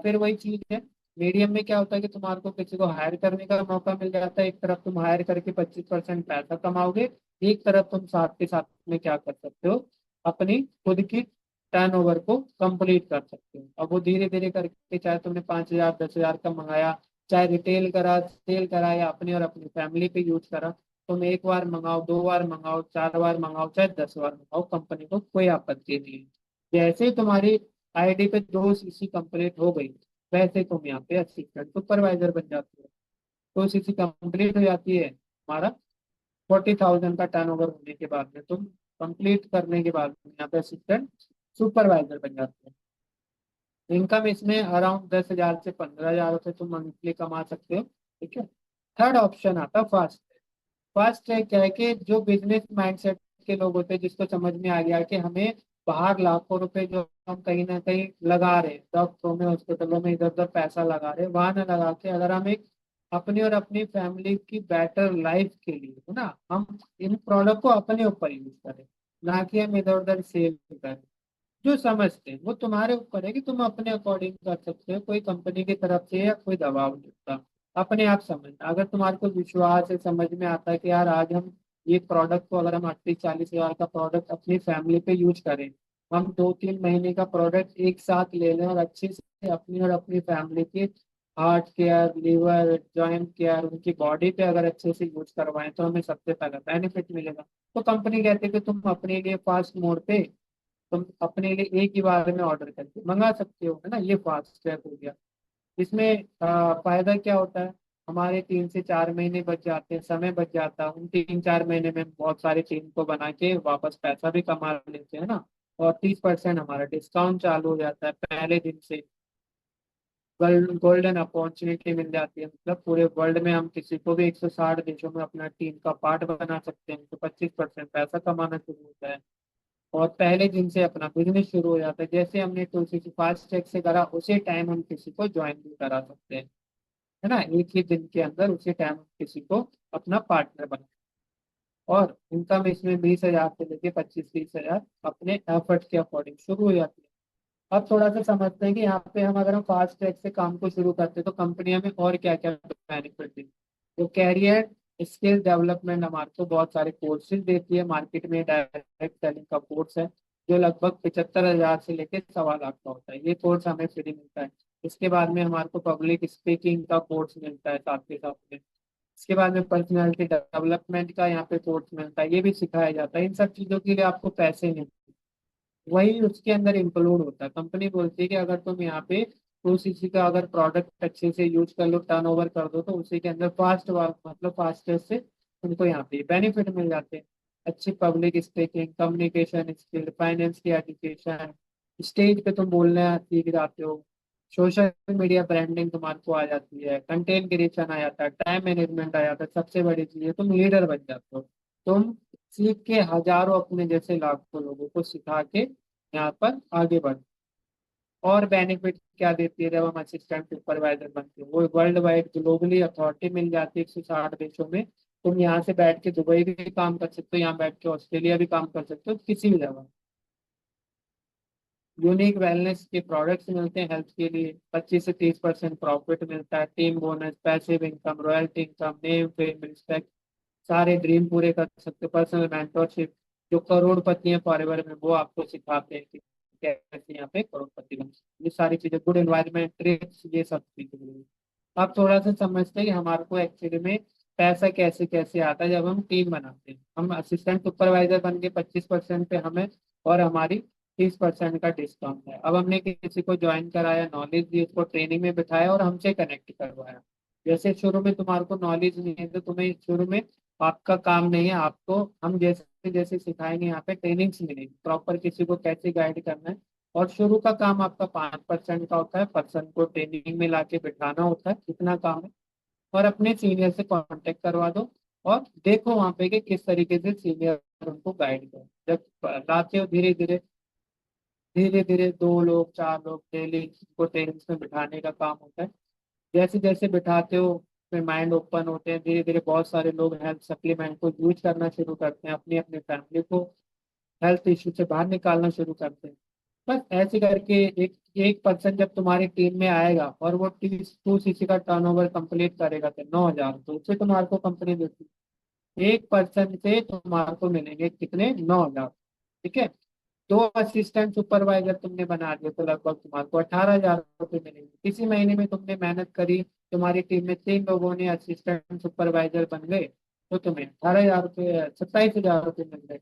फिर वही चीज है। मीडियम में क्या होता है कि तुम्हारे को किसी को हायर करने का मौका मिल जाता है, एक तरफ तुम हायर करके 25% पैसा कमाओगे, एक तरफ तुम साथ के साथ में क्या कर सकते हो? अपनी खुद की टर्नओवर को कंप्लीट कर सकते हो। अब वो धीरे धीरे करके, चाहे तुमने 5,000 10,000 का मंगाया, चाहे रिटेल करा, सेल करा, या अपनी और अपनी फैमिली पे यूज करा, तुम एक बार मंगाओ, 2 बार मंगाओ, 4 बार मंगाओ, चाहे 10 बार मंगाओ, कंपनी को कोई आपत्ति नहीं है। जैसे ही तुम्हारी आईडी पे 2CC कंप्लीट हो गई, वैसे तुम यहाँ पे असिस्टेंट सुपरवाइजर बन जाते हो। 2CC कंप्लीट हो जाती है, हमारा 40,000 का टर्नओवर होने के बाद में तुम कंप्लीट करने के बाद में यहाँ पे असिस्टेंट सुपरवाइजर बन जाते हो। इनकम इसमें अराउंड 10,000 से 15,000 रुपये तुम मंथली कमा सकते हो। ठीक है? थर्ड ऑप्शन आता है फास्ट। फर्स्ट है क्या है कि जो बिजनेस माइंडसेट के लोग होते हैं, जिसको समझ में आ गया कि हमें बाहर लाखों रुपए जो हम कहीं ना कहीं लगा रहे हैं, डॉक्टरों में, हॉस्पिटलों में, इधर उधर पैसा लगा रहे हैं, वहां ना लगा के अगर हम एक अपनी और अपनी फैमिली की बेटर लाइफ के लिए, है ना, हम इन प्रोडक्ट को अपने ऊपर यूज करें, ना कि हम इधर उधर सेल करें। जो समझते हैं वो तुम्हारे ऊपर है कि तुम अपने अकॉर्डिंग कर सकते हो, कोई कंपनी की तरफ से या कोई दबाव नहीं होता। अपने आप समझना, अगर तुम्हारे को विश्वास है, समझ में आता है कि यार आज हम ये प्रोडक्ट को, अगर हम 38 40 हजार का प्रोडक्ट अपनी फैमिली पे यूज करें, हम 2 3 महीने का प्रोडक्ट एक साथ ले लें और अच्छे से अपनी और अपनी फैमिली के heart care, liver, joint care, उनकी बॉडी पे अगर अच्छे से यूज करवाएं तो हमें सबसे पहला बेनिफिट मिलेगा। तो कंपनी कहती है कि तुम अपने लिए फास्ट मोड पे, तुम अपने लिए एक ही बार में ऑर्डर करके मंगा सकते हो, है ना? ये फास्ट ट्रैक हो गया। इसमें फायदा क्या होता है? हमारे 3 से 4 महीने बच जाते हैं, समय बच जाता है। उन 3 4 महीने में हम बहुत सारी टीम को बना के वापस पैसा भी कमा लेते हैं ना। और 30% हमारा डिस्काउंट चालू हो जाता है पहले दिन से। गोल्डन अपॉर्चुनिटी मिल जाती है, मतलब पूरे वर्ल्ड में हम किसी को भी 160 देशों में अपना टीम का पार्ट बना सकते हैं, तो 25% पैसा कमाना शुरू होता है। और पहले दिन से अपना बिजनेस शुरू हो जाता है। जैसे हमने तुलसी से फास्ट ट्रैक से करा, उसी टाइम हम किसी को ज्वाइन भी करा सकते हैं, है ना। एक ही दिन के अंदर उसी टाइम हम किसी को अपना पार्टनर बना, और इनकम इसमें 20,000 से लेके 25-30,000 अपने एफर्ट के अकॉर्डिंग शुरू हो जाती है। अब थोड़ा सा समझते हैं कि यहाँ पे हम अगर हम फास्ट ट्रैक से काम को शुरू करते हैं तो कंपनियां में और क्या क्या बेनिफिट देती है। तो कैरियर स्किल डेवलपमेंट हमारे को बहुत सारे कोर्सेज देती है। मार्केट में डायरेक्ट सेलिंग का कोर्स है जो लगभग 75,000 से लेकर 1.25 लाख का होता है। ये कोर्स हमें फ्री मिलता है। इसके बाद में हमारे को पब्लिक स्पीकिंग का कोर्स मिलता है साथ के साथ में। इसके बाद में पर्सनैलिटी डेवलपमेंट का यहाँ पे कोर्स मिलता है, ये भी सिखाया जाता है। इन सब चीज़ों के लिए आपको पैसे नहीं, वही उसके अंदर इंक्लूड होता है। कंपनी बोलती है कि अगर तुम यहाँ पे तो किसी का अगर प्रोडक्ट अच्छे से यूज कर लो, टर्नओवर कर दो, तो उसी के अंदर मतलब फास्टेस्ट से तुमको यहाँ पे बेनिफिट मिल जाते हैं। अच्छी public speaking, communication skill, finance की एजुकेशन, स्टेज पे तुम बोलना सीख जाते हो, सोशल मीडिया ब्रांडिंग तुम्हारे को आ जाती है, कंटेंट क्रिएशन आ जाता है, टाइम मैनेजमेंट आ जाता है, सबसे बड़ी चीज है तुम लीडर बन जाते हो। तुम सीख के हजारों अपने जैसे लाखों लोगों को सिखा के यहाँ पर आगे बढ़। और बेनिफिट क्या देती है जब हम असिस्टेंट सुपरवाइजर बनते हैं, वो वर्ल्ड वाइड ग्लोबली अथॉरिटी मिल जाती है 160 देशों में। तुम यहाँ से बैठ के दुबई भी काम कर सकते हो, यहाँ बैठ के ऑस्ट्रेलिया भी काम कर सकते हो, किसी भी जगह। यूनिक वेलनेस के प्रोडक्ट्स मिलते हैं हेल्थ के लिए, 25 से 30% प्रॉफिट मिलता है, team bonus, passive income, royalty income, name fame respect, सारे ड्रीम पूरे कर सकते हो, पर्सनल मेंटोरशिप। जो करोड़पति हैं फॉरएवर में, वो आपको सिखाते हैं कि कैसे यहाँ पे करोड़पति बन सकते हैं। ये सारी चीजें, गुड एनवायरनमेंट ट्रिप्स, ये सब चीजें। आप थोड़ा सा समझते हैं कि हमारे को एक्चुअली में पैसा कैसे कैसे आता है जब हम टीम बनाते हैं। हम असिस्टेंट सुपरवाइजर बन के 25% पे हमें और हमारी 30% का डिस्काउंट है। अब हमने किसी को ज्वाइन कराया, नॉलेज दी, उसको ट्रेनिंग में बिठाया और हमसे कनेक्ट करवाया। जैसे शुरू में तुम्हारे को नॉलेज नहीं है तो तुम्हें शुरू में आपका काम नहीं है, आपको हम जैसे जैसे सिखाएंगे, यहाँ पे ट्रेनिंग्स मिलेगी प्रॉपर किसी को कैसे गाइड करना है। और शुरू का काम आपका 5% का होता है, पर्सन को ट्रेनिंग में लाके बिठाना होता है, इतना काम है। और अपने सीनियर से कांटेक्ट करवा दो और देखो वहाँ पे कि किस तरीके से सीनियर उनको गाइड करे। जब लाते हो धीरे धीरे धीरे धीरे 2 लोग 4 लोग डेली को ट्रेनिंग्स में बिठाने का काम होता है। जैसे जैसे बिठाते हो फिर माइंड ओपन होते हैं, धीरे धीरे बहुत सारे लोग हेल्थ सप्लीमेंट को यूज करना शुरू करते हैं, अपनी अपनी फैमिली को हेल्थ इश्यू से बाहर निकालना शुरू करते हैं। बस ऐसे करके एक एक पर्सन जब तुम्हारी टीम में आएगा और वो 2 सीसी का टर्नओवर कंप्लीट करेगा तो 9,000, तो उससे तुम्हारे को कंपनी देती है। एक पर्सन से तुम्हारे को मिलेंगे कितने, 9,000। ठीक है। 2 असिस्टेंट सुपरवाइजर तुमने बना दिए तो लगभग तुम्हारे को 18,000 रुपये मिलेंगे। इसी महीने में तुमने मेहनत करी, तुम्हारी टीम में 3 लोगों ने असिस्टेंट सुपरवाइजर बन गए, तो तुम्हें 18,000 रुपये, 27,000 रुपये मिल गए।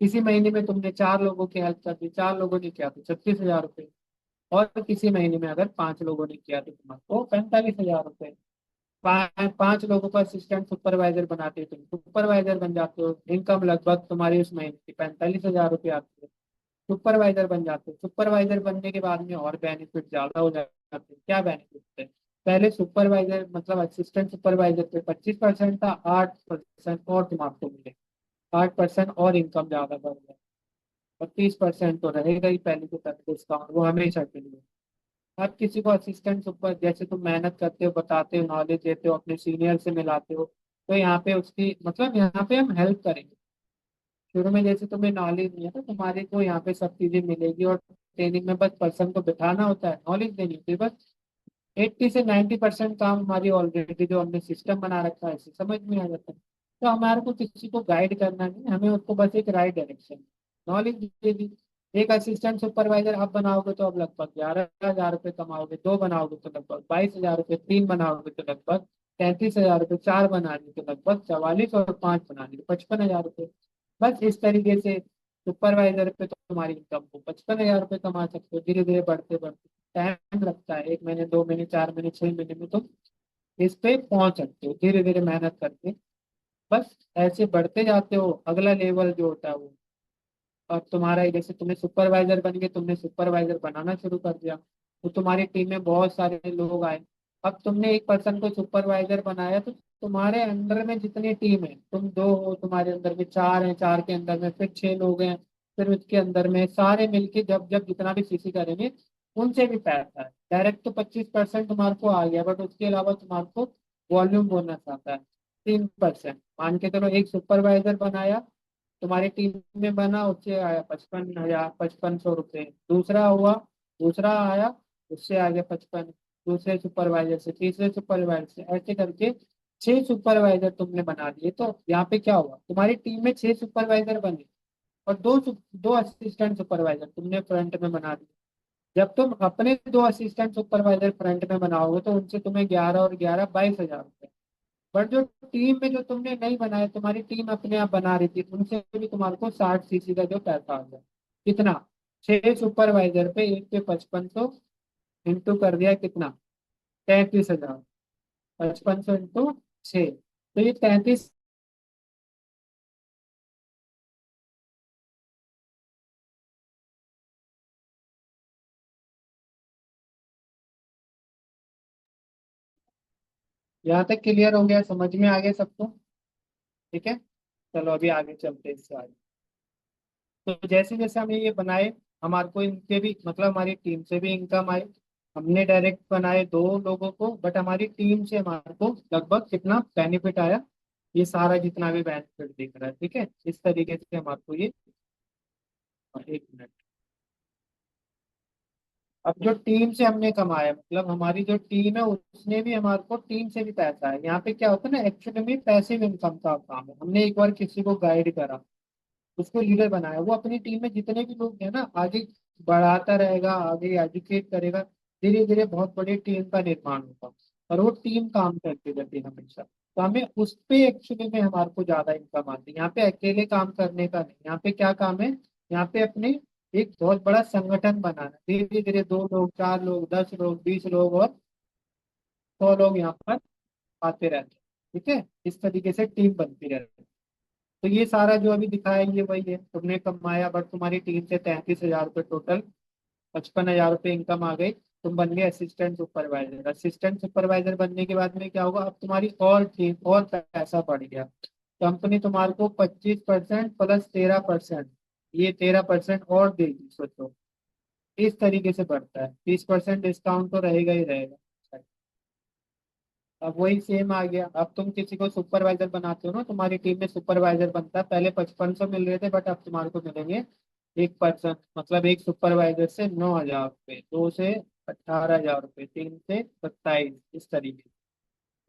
इसी महीने में तुमने 4 लोगों की हेल्प कर दी, 4 लोगों ने किया तो 36,000 रुपये। और किसी महीने में अगर 5 लोगों ने किया तो तुम्हारे 45,000 रुपये। 5 लोगों को असिस्टेंट सुपरवाइजर बनाते हो, तुम सुपरवाइजर बन जाते हो। इनकम लगभग तुम्हारी उस महीने की 45,000 रुपये आती है। सुपरवाइजर बन जाते हो। सुपरवाइजर बनने के बाद में और बेनिफिट ज्यादा हो जाते हैं। क्या बेनिफिट है, पहले सुपरवाइजर मतलब असिस्टेंट सुपरवाइजर पे 25% था, 8% और तुम्हारे को मिले, 8% और इनकम ज्यादा बढ़ गया। और 30% तो रहेगा ही पहले के तरह डिस्काउंट, वो हमेशा के लिए। आप किसी को असिस्टेंट सुपर, जैसे तुम मेहनत करते हो, बताते हो, नॉलेज देते हो, अपने सीनियर से मिलाते हो, तो यहाँ पे उसकी मतलब यहाँ पे हम हेल्प करेंगे। शुरू में जैसे तुम्हें नॉलेज नहीं है तो तुम्हारे को यहाँ पे सब चीजें मिलेगी, और ट्रेनिंग में बस पर्सन को बिठाना होता है, नॉलेज देनी होती है बस। 80 से 90% काम हमारी ऑलरेडी जो हमने सिस्टम बना रखा है इसे समझ में आ जाता है। तो हमारे को किसी को गाइड करना नहीं, हमें उसको बस एक राइट डायरेक्शन, नॉलेज दे दी। एक असिस्टेंट सुपरवाइजर आप बनाओगे तो अब लगभग 11,000 रुपये कमाओगे, 2 बनाओगे तो लगभग 22,000 रुपये, 3 बनाओगे तो लगभग 33,000 रुपये, 4 बना ली तो लगभग 44, और 5 बना ली तो 55,000 रुपये। बस इस तरीके से सुपरवाइजर पे तो तुम्हारी इनकम को 55,000 रुपये कमा सकते हो। धीरे धीरे बढ़ते बढ़ते टाइम लगता है, 1 महीने, 2 महीने, 4 महीने, 6 महीने में तुम इस पे पहुंच सकते हो, धीरे धीरे मेहनत करके। बस ऐसे बढ़ते जाते हो, अगला लेवल जो होता है वो। अब तुम्हारा जैसे तुम्हें सुपरवाइजर बन गए, तुमने सुपरवाइजर बनाना शुरू कर दिया, तो तुम्हारी टीम में बहुत सारे लोग आए। अब तुमने एक पर्सन को सुपरवाइजर बनाया तो तुम्हारे अंडर में जितनी टीम है, तुम 2 हो, तुम्हारे अंदर में 4 हैं, 4 के अंदर में फिर 6 लोग हैं, फिर उसके अंदर में सारे मिलके जब जब जितना भी सीसी करेंगे उनसे भी पैसा है। डायरेक्ट तो 25% तुम्हारे को आ गया, बट उसके अलावा तुम्हारे को वॉल्यूम बोनस आता है 3%। मान के चलो एक सुपरवाइजर बनाया, तुम्हारी टीम में बना, उससे आया 55,000, 5500 रुपये। दूसरा हुआ, दूसरा आया, उससे आ गया 55। दूसरे सुपरवाइजर से, तीसरे सुपरवाइजर से, ऐसे करके 6 सुपरवाइजर तुमने बना दिए। तो यहाँ पे क्या हुआ, तुम्हारी टीम में 6 सुपरवाइजर बने और दो असिस्टेंट सुपरवाइजर तुमने फ्रंट में बना दिए। जब तुम अपने 2 असिस्टेंट सुपरवाइजर फ्रंट में बनाओगे तो उनसे तुम्हें 11 और 11 22,000 रुपये। बट जो टीम में जो तुमने नहीं बनाया, तुम्हारी टीम अपने आप बना रही थी, उनसे भी तुम्हारे को 60 सीसी का जो पैसा आ गया। कितना, 6 सुपरवाइजर पे एक पे 5500 इंटू कर दिया कितना, 33,000। 5500 इंटू 6, तो ये 33। यहाँ तक क्लियर हो गया, समझ में आ गया सबको? ठीक है, चलो अभी आगे चलते हैं इससे आगे। तो जैसे जैसे हमने ये बनाए, हमारे को इनके भी मतलब हमारी टीम से भी इनकम आई। हमने डायरेक्ट बनाए 2 लोगों को, बट हमारी टीम से हमारे को लगभग कितना बेनिफिट आया, ये सारा जितना भी बेनिफिट दिख रहा है। ठीक है, इस तरीके से हमारे को ये, एक मिनट। अब जो टीम से हमने कमाया, मतलब हमारी जो टीम है उसने भी हमारे को टीम से भी पैसा है। यहाँ पे क्या होता है ना, एक्चुअली में पैसिव इनकम का काम है। हमने एक बार किसी को गाइड करा, उसको लीडर बनाया, वो अपनी टीम में जितने भी लोग हैं ना आगे बढ़ाता रहेगा, आगे एजुकेट करेगा, धीरे धीरे बहुत बड़ी टीम का निर्माण होगा। और वो टीम काम करती रहती है हमेशा। तो हमें उस पे एक्चुअली में हमारे को ज्यादा इनकम आती है। यहाँ पे अकेले काम करने का नहीं, यहाँ पे क्या काम है, यहाँ पे अपने एक बहुत बड़ा संगठन बनाना। धीरे धीरे 2 लोग, 4 लोग, 10 लोग, 20 लोग और 100 लोग यहाँ पर आते रहते हैं। ठीक है, इस तरीके से टीम बनती रहती है। तो ये सारा जो अभी दिखाया ये वही है, तुमने कमाया, बट तुम्हारी टीम से 33,000 रुपये टोटल, 55,000 रुपये इनकम आ गई। तुम बन गए असिस्टेंट सुपरवाइजर। असिस्टेंट सुपरवाइजर बनने के बाद में क्या होगा, अब तुम्हारी और टीम और पैसा बढ़ गया। कंपनी तुम्हारे को 25% प्लस 13%, ये 13% और देगी, सोचो। इस तरीके से बढ़ता है, 30% डिस्काउंट तो रहेगा ही रहेगा। अब वही सेम आ गया। अब तुम किसी को सुपरवाइजर बनाते हो ना, तुम्हारी टीम में सुपरवाइजर बनता है, पहले 5500 मिल रहे थे, बट अब तुम्हारे को मिलेंगे 1%, मतलब एक सुपरवाइजर से 9,000 रुपये, 2 से 18,000 रुपये, 3 से 27, इस तरीके से।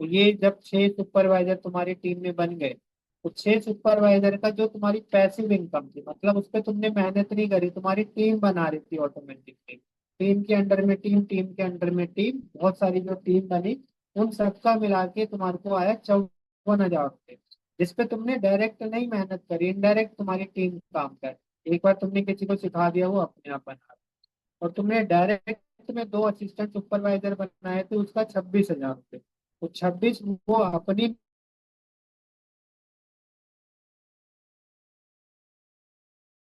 तो ये जब 6 सुपरवाइजर तुम्हारी टीम में बन गए, तो 6 सुपरवाइजर का जो तुम्हारी पैसिव इनकम थी, मतलब उस पर तुमने मेहनत नहीं करी, तुम्हारी टीम बना रही थी ऑटोमेटिकली। टीम के अंडर में टीम, टीम के अंडर में टीम, बहुत सारी जो टीम बनी, उन सबका मिला के तुम्हारे को आया 54,000 रुपये। जिसपे तुमने डायरेक्ट नहीं मेहनत करी, इनडायरेक्ट तुम्हारी टीम काम कर, एक बार तुमने किसी को सिखा दिया वो अपने आप बना। और तुमने डायरेक्ट में 2 असिस्टेंट सुपरवाइजर बनाए थे, उसका 26,000 रुपये। तो 26 वो अपनी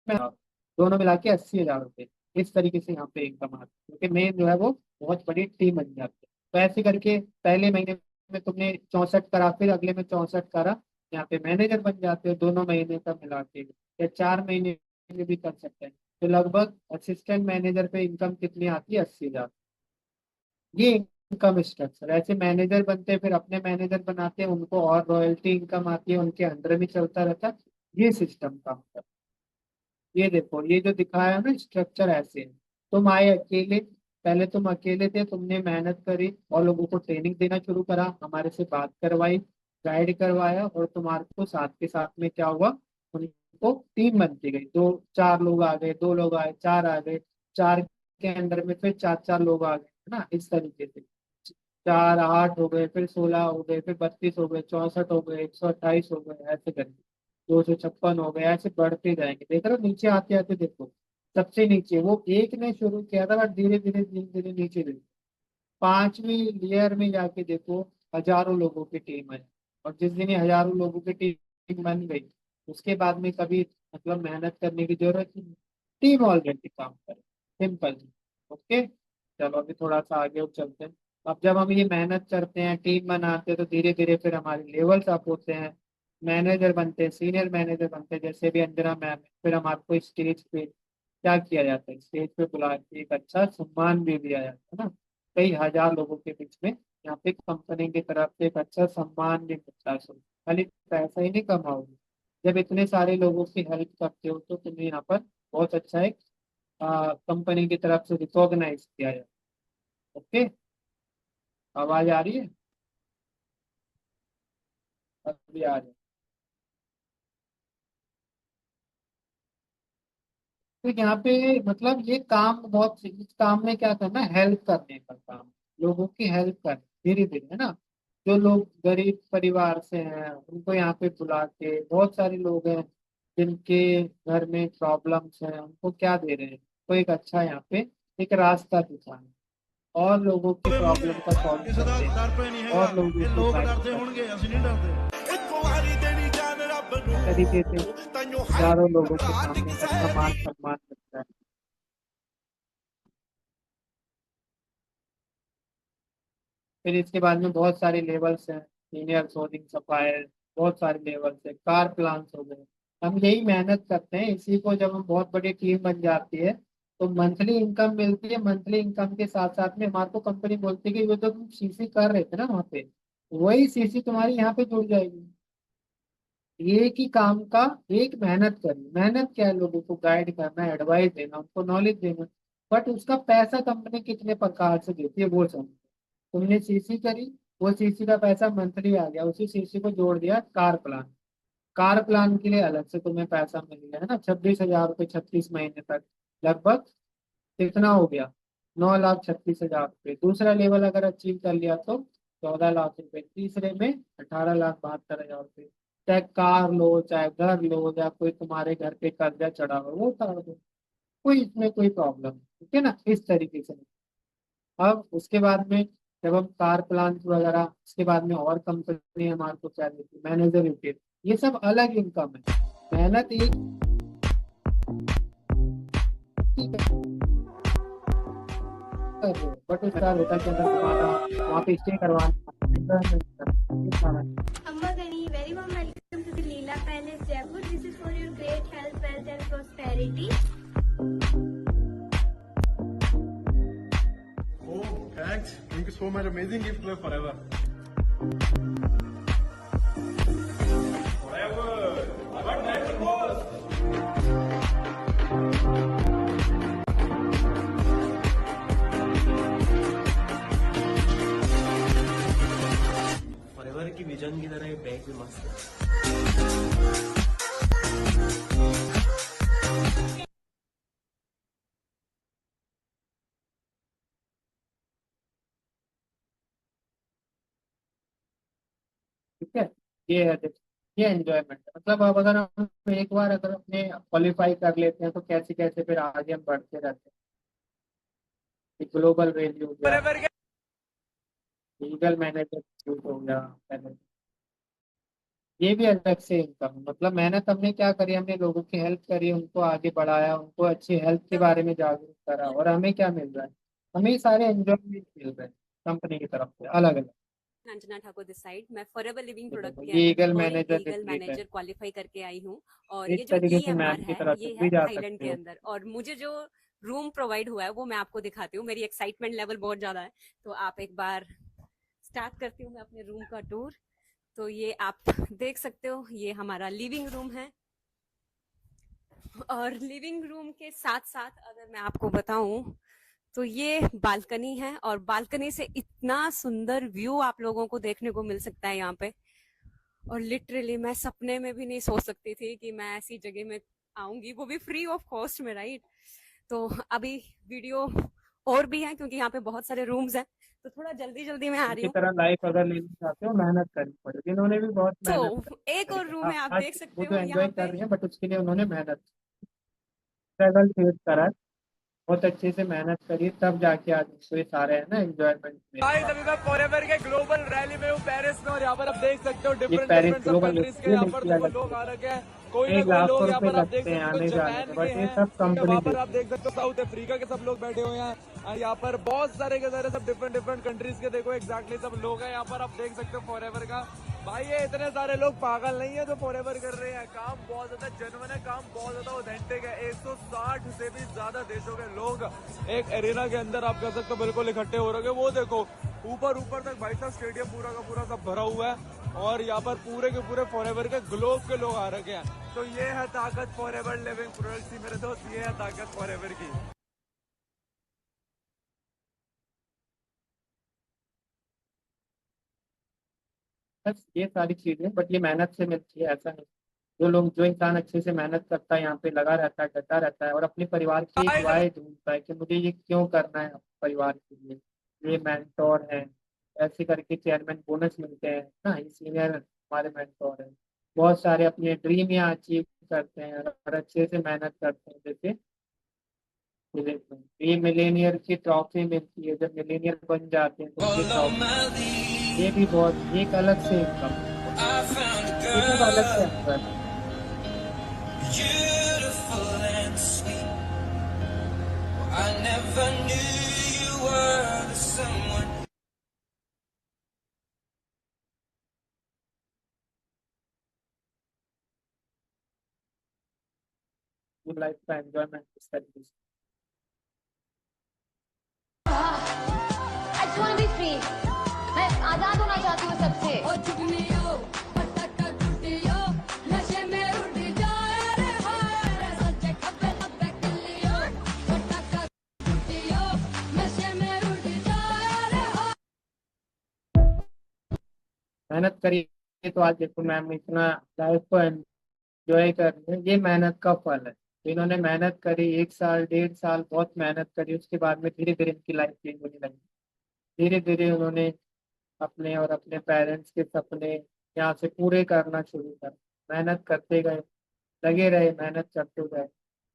दोनों मिला के 80,000 रुपये। इस तरीके से यहाँ पे इनकम आती है, क्योंकि मेन जो है वो बहुत बड़ी टीम बन जाती है। तो ऐसे करके पहले महीने में तुमने 64 करा, फिर अगले में 64 करा, यहाँ पे मैनेजर बन जाते हो दोनों महीने का मिला के, या 4 महीने में भी कर सकते हैं। तो लगभग असिस्टेंट मैनेजर पे इनकम कितनी आती है, 80,000। ये इनकम स्ट्रक्चर। ऐसे मैनेजर बनते हैं, फिर अपने मैनेजर बनाते हैं, उनको और रॉयल्टी इनकम आती है, उनके अंडर में चलता रहता है। ये सिस्टम काम करता है। ये देखो, ये जो दिखाया है ना स्ट्रक्चर, ऐसे है। तुम आए अकेले, पहले तुम अकेले थे, तुमने मेहनत करी और लोगों को ट्रेनिंग देना शुरू करा, हमारे से बात करवाई, गाइड करवाया, और तुम्हारे को साथ के साथ में क्या हुआ, उनको टीम बनती गई। 2 4 लोग आ गए, 2 लोग आए, 4 आ गए, 4 के अंदर में फिर 4 4 लोग आ गए, है ना, इस तरीके से। 4 8 हो गए, फिर 16 हो गए, फिर 32 हो गए, 64 हो गए, 128 हो गए, ऐसे करके 256 हो गए, ऐसे बढ़ते जाएंगे। देख रहे हो, नीचे आते आते देखो, सबसे नीचे वो एक ने शुरू किया था, बट धीरे धीरे धीरे धीरे नीचे देखो, 5वीं लेयर में जाके देखो, हजारों लोगों की टीम है। और जिस दिन ये हजारों लोगों की टीम बन गई, उसके बाद में कभी मतलब मेहनत करने की जरूरत ही नहीं, टीम ऑलरेडी काम करे। सिंपल। ओके, चलो अभी थोड़ा सा आगे और चलते हैं। अब जब हम ये मेहनत करते हैं, टीम बनाते हैं, तो धीरे धीरे फिर हमारे लेवल्स अप होते हैं। मैनेजर बनते हैं, सीनियर मैनेजर बनते हैं, जैसे भी अंजना मैम है, फिर हम आपको स्टेज पे क्या किया जाता है, स्टेज पे बुला के एक अच्छा सम्मान भी दिया जाता है ना, कई हजार लोगों के बीच में। यहाँ पे कंपनी की तरफ से एक अच्छा सम्मान भी मिलता है। सो खाली पैसा ही नहीं कमाओगे, जब इतने सारे लोगों की हेल्प करते हो तो तुम्हें यहाँ पर बहुत अच्छा एक कंपनी की तरफ से रिकॉग्नाइज किया जाए। ओके, आवाज आ रही है? अभी आ रही है। तो यहाँ पे मतलब ये काम बहुत, इस काम में क्या करना है, हेल्प करने का काम, लोगों की हेल्प करना धीरे धीरे, है ना। जो लोग गरीब परिवार से हैं उनको यहाँ पे बुला के, बहुत सारे लोग हैं जिनके घर में प्रॉब्लम्स हैं, उनको क्या दे रहे हैं, तो एक अच्छा यहाँ पे एक रास्ता दिखाना, और लोगों की मुंडे प्रॉब्लम का सॉल्व ਕਿਸੇ कर ਦਾ देना, ਡਰ ਪੈ ਨਹੀਂ ਹੈਗਾ। और लोगों ਇਹ को ਲੋਕ गाइड ਡਰਦੇ कर ਹੋਣਗੇ, ਅਸੀਂ ਨਹੀਂ ਡਰਦੇ। ਇੱਕ ਵਾਰੀ ਦੇਣੀ ਜਾਨ ਰੱਬ इस तरीके से ਨੂੰ ਤੈਨੂੰ ਹਾਈ हजारों लोगों के घबराहट सामने एक ਕਿਸੇ अच्छा मान ਦੀ। सम्मान मिलता है। फिर इसके बाद में बहुत सारे लेवल्स हैं, सीनियर सोल्डिंग सप्लायर, बहुत सारे लेवल्स हैं, कार प्लान्स हो गए। हम यही मेहनत करते हैं, इसी को जब हम बहुत बड़ी टीम बन जाती है तो मंथली इनकम मिलती है। मंथली इनकम के साथ साथ में हमारे को कंपनी बोलती है कि वो तो तुम सीसी कर रहे थे ना वहाँ पे, वही सीसी तुम्हारी यहाँ पे जुड़ जाएगी। एक ही काम का एक मेहनत करनी, मेहनत क्या है, लोगों को गाइड करना, एडवाइस देना, उनको नॉलेज देना, बट उसका पैसा कंपनी कितने प्रकार से देती है वो समझो। तुमने सीसी करी, वो सीसी का पैसा मंथली आ गया, उसी सीसी को जोड़ दिया कार प्लान, कार प्लान के लिए अलग से तुम्हें पैसा मिल गया, है ना, 26,000 रुपये 36 महीने तक, लगभग कितना हो गया, 9,36,000 रुपये। दूसरा लेवल अगर अचीव कर लिया तो 14 लाख रुपए, तीसरे में 18,72,000 रुपये। चाहे कार लो, चाहे घर लो, या कोई तुम्हारे घर पे कर्जा चढ़ा हो वो उतार दो, कोई इसमें कोई प्रॉब्लम नहीं, ठीक है ना, इस तरीके से। अब उसके बाद में जब हम कार प्लान वगैरह, उसके बाद में और कंपनी हमारे को क्या देती है, मैनेजर रिटेल, ये सब अलग इनकम है। मेहनत एक ही कर रहे हो, बट उसका होटल के अंदर घुमाना, वहाँ पे स्टे करवाना, enjoyment करना, ये सारा। Ambagani, very warm welcome to the Leela Palace, Jaipur. This is for your great health, wealth, and prosperity. Oh, thanks. Thank you so much. Amazing gift for forever. Forever की vision की तरह ये bag भी मस्त है। ठीक है, ये है देखो, ये एंजॉयमेंट है। मतलब अब अगर हम एक बार अगर अपने क्वालिफाई कर लेते हैं तो कैसे कैसे फिर आगे हम बढ़ते रहते हैं। ग्लोबल वैल्यू हो गया, लीगल मैनेजर हो गया पहले, ये भी अलग से इनकम। मतलब मेहनत हमने क्या करी, हमने लोगों की हेल्प करी, उनको आगे बढ़ाया, उनको अच्छी हेल्थ के बारे में जागरूक करा, और हमें क्या मिल रहा है, हमें सारे एंजॉयमेंट मिल रहे हैं कंपनी की तरफ से अलग अलग। Anjana Thakur this side. मैं फॉरएवर लिविंग ये प्रोडक्ट देखो, के ये अंदर eagle gold manager legal retreat है, मैनेजर क्वालिफाई करके आई हूँ। और इस ये जो तरीके से ईएमआर मैम की है तरफ ये से है भी जा थाईलैंड सकते के हो। अंदर। और मुझे जो रूम प्रोवाइड हुआ है वो मैं आपको दिखाती हूँ, मेरी एक्साइटमेंट लेवल बहुत ज्यादा है। तो आप एक बार स्टार्ट करती हूँ मैं अपने रूम का टूर। तो ये आप देख सकते हो, ये हमारा लिविंग रूम है। और लिविंग रूम के साथ साथ अगर मैं आपको बताऊं तो ये बालकनी है, और बालकनी से इतना सुंदर व्यू आप लोगों को देखने को मिल सकता है यहाँ पे। और लिटरली मैं सपने में भी नहीं सोच सकती थी कि मैं ऐसी जगह में आऊंगी, वो भी फ्री ऑफ कॉस्ट में, राइट। तो अभी वीडियो और भी है क्योंकि यहाँ पे बहुत सारे रूम्स हैं, तो थोड़ा जल्दी जल्दी मैं आ रही इसी हूँ। तरह लाइफ अगर लेना चाहते हो मेहनत करनी पड़ेगी, इन्होंने भी बहुत तो मेहनत एक और करी है। रूम है, आप आज देख वो सकते तो हो एंजॉय यहाँ कर पे। रही है, बट उसके लिए उन्होंने मेहनत, स्ट्रगल फेस करा है, बहुत अच्छे से मेहनत करी, तब जाके आज उसको ये सारे है ना एंजॉयमेंट में। गाइस अभी मैं फॉरएवर के ग्लोबल रैली में हूँ पेरिस में, और यहाँ पर आप देख सकते हो ये डिफरेंट पेरिस डिफरेंट सब ग्लोबल कंट्रीज के ये यहाँ पर देखिए देखो अलग लोग से। आ रखे हैं। कोई ना एक कोई लाखों लोग यहाँ रुपए पर आप देख लगते हैं सकते हो आने जाने जापान में, के बट ये हैं, सब ठीक है, कंपनी वहाँ पर आप देती देख सकते हो साउथ अफ्रीका के सब लोग बैठे हुए हैं, और यहाँ पर बहुत सारे के सारे सब डिफरेंट डिफरेंट कंट्रीज के देखो एग्जैक्टली सब लोग हैं यहाँ पर, आप देख सकते हो फॉरएवर का। भाई ये इतने सारे लोग पागल नहीं है जो फॉरएवर कर रहे हैं, काम बहुत ज्यादा जेन्युइन है, काम बहुत ज्यादा ऑथेंटिक है। 160 से भी ज्यादा देशों के लोग एक एरिना के अंदर आप कह सकते हो बिल्कुल इकट्ठे हो रहे हैं। वो देखो ऊपर ऊपर तक भाई साहब स्टेडियम पूरा का पूरा सब भरा हुआ है, और यहाँ पर पूरे के पूरे फॉरएवर के ग्लोब के लोग आ रखे हैं। तो ये है ताकत फॉरएवर लिविंग प्रोडक्ट्स की मेरे दोस्त, ये है ताकत फॉरएवर की। बस ये सारी चीजें, बट ये मेहनत से मिलती है, ऐसा नहीं। जो इंसान अच्छे से मेहनत करता है, यहाँ पे लगा रहता है, डटा रहता है, और अपने परिवार की एक वाय ढूंढता है कि मुझे ये क्यों करना है परिवार के लिए। ये मेंटोर है, ऐसे करके चेयरमैन बोनस मिलते हैं ना, ये सीनियर हमारे मेंटोर हैं। बहुत सारे अपने ड्रीम यहाँ अचीव करते हैं और अच्छे से मेहनत करते हैं। जैसे ये मिलेनियर की ट्रॉफी मिलती है, जब मिलेनियर बन जाते हैं तो ये ट्रॉफी, ये भी बहुत, ये एक अलग से इनकम, ये सब अलग से एंजॉयमेंट। ये लाइफ का एंजॉयमेंट इस तरीके से। I just want to be free. मैं आजाद होना चाहती हूँ सबसे। मेहनत करिए तो आज देखो मैम इतना लाइफ को एंजॉय कर रहे हैं, ये मेहनत का फल है। इन्होंने मेहनत करी, 1 साल 1.5 साल बहुत मेहनत करी, उसके बाद में धीरे धीरे इनकी लाइफ चेंज होने लगी। धीरे धीरे उन्होंने अपने और अपने पेरेंट्स के सपने यहाँ से पूरे करना शुरू कर, मेहनत करते गए, लगे रहे, मेहनत करते गए,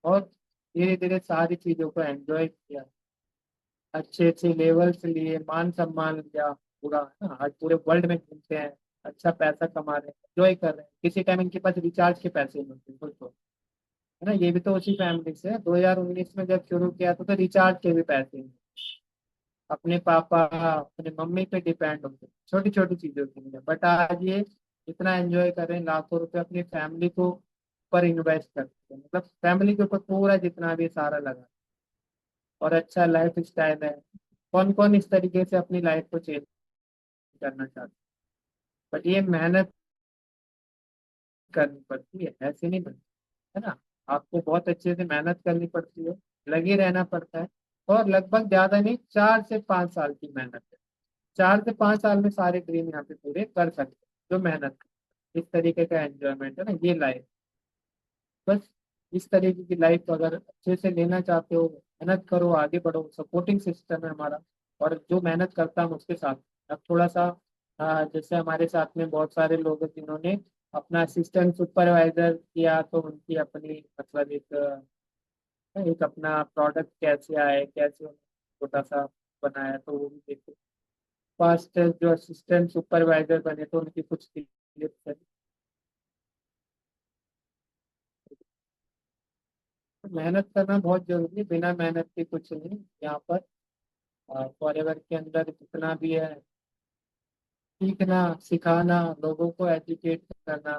और धीरे धीरे सारी चीज़ों को एंजॉय किया, अच्छे अच्छे लेवल्स लिए, मान सम्मान लिया पूरा, है ना। आज पूरे वर्ल्ड में घूमते हैं, अच्छा पैसा कमा रहे हैं, एंजॉय कर रहे हैं। किसी टाइम इनके पास रिचार्ज के पैसे नहीं होते, सोचो, है ना। ये भी तो उसी फैमिली से है, 2019 में जब शुरू किया था तो रिचार्ज के भी पैसे नहीं, अपने पापा अपने मम्मी पे डिपेंड होते, छोटी छोटी चीजों के लिए। बट आज ये इतना एंजॉय कर रहे हैं, लाखों रुपए अपनी फैमिली को पर इन्वेस्ट करते हैं, मतलब फैमिली के ऊपर पूरा जितना भी सारा लगा, और अच्छा लाइफ स्टाइल है। कौन कौन इस तरीके से अपनी लाइफ को चेंज करना चाहते हैं, बट ये मेहनत करनी पड़ती है, ऐसे नहीं बनती, है ना। आपको बहुत अच्छे से मेहनत करनी पड़ती है, लगे रहना पड़ता है, और लगभग ज्यादा नहीं, 4 से 5 साल की मेहनत है। 4 से 5 साल में सारे ड्रीम यहाँ पे पूरे कर सकते हैं जो मेहनत करते हैं। इस तरीके का एंजॉयमेंट है ना ये लाइफ। बस इस तरीके की लाइफ अगर अच्छे से लेना चाहते हो, मेहनत करो, आगे बढ़ो, सपोर्टिंग सिस्टम है हमारा, और जो मेहनत करता है उसके साथ। अब थोड़ा सा जैसे हमारे साथ में बहुत सारे लोग हैं जिन्होंने अपना असिस्टेंट सुपरवाइजर किया, तो उनकी अपनी मतलब एक अपना प्रोडक्ट कैसे आए, कैसे छोटा सा बनाया, तो वो भी देखो। फर्स्ट जो असिस्टेंट सुपरवाइजर बने तो उनकी कुछ क्लिप्स है। मेहनत करना बहुत जरूरी है, बिना मेहनत के कुछ नहीं यहाँ पर। फॉरएवर के अंदर जितना भी है, सीखना, सिखाना, लोगों को एजुकेट करना,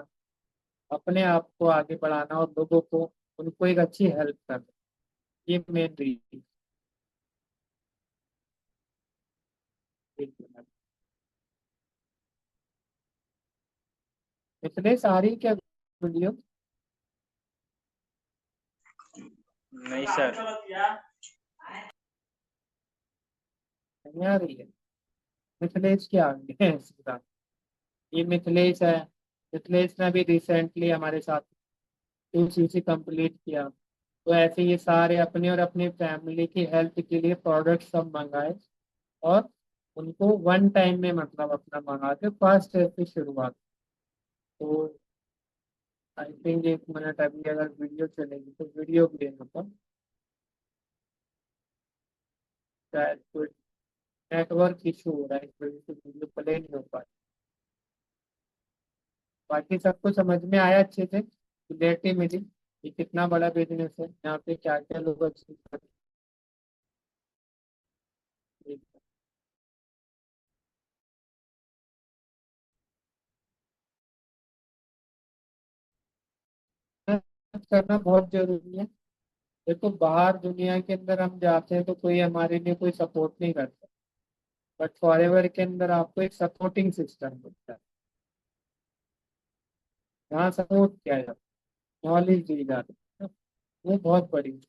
अपने आप को आगे बढ़ाना, और लोगों को उनको एक अच्छी हेल्प करना, ये मेन रीजन। इतने सारी क्या वीडियो नहीं सर। नहीं आ रही है? मिथिलेश क्या आ गए हैं सीधा, ये मिथिलेश है। मिथिलेश ने भी रिसेंटली हमारे साथ UCC कंप्लीट किया, तो ऐसे ये सारे अपने और अपने फैमिली की हेल्थ के लिए प्रोडक्ट सब मंगाए, और उनको वन टाइम में मतलब अपना मंगा के फर्स्ट से शुरुआत। तो आई थिंक 1 मिनट अभी अगर वीडियो चलेगी तो वीडियो प्ले होता, शायद कोई नेटवर्क इशू हो रहा है, इस वजह से वीडियो प्ले नहीं हो पा रही। बाकी सबको समझ में आया अच्छे से? क्लैरिटी मिली कि कितना बड़ा बिजनेस है, यहाँ पे क्या क्या लोग अचीव कर रहे हैं। करना बहुत जरूरी है। देखो बाहर दुनिया के अंदर हम जाते हैं तो कोई हमारे लिए कोई सपोर्ट नहीं करता, बट फॉरएवर के अंदर आपको एक सपोर्टिंग सिस्टम मिलता है। यहाँ सपोर्ट किया जाता है, नॉलेज दी जाती है, वो बहुत बड़ी है।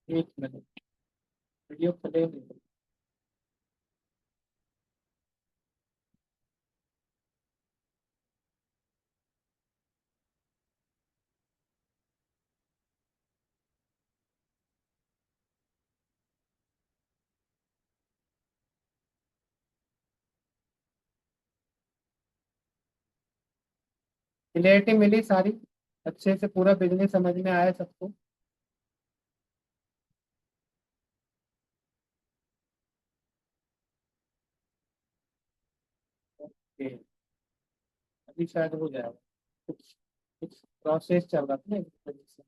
एक मिनट, वीडियो प्ले नहीं हो क्लियरिटी मिली सारी, अच्छे से पूरा बिजनेस समझ में आया सबको। ओके, अभी शायद हो जाएगा, कुछ कुछ प्रोसेस चल रहा था ना इस वजह से।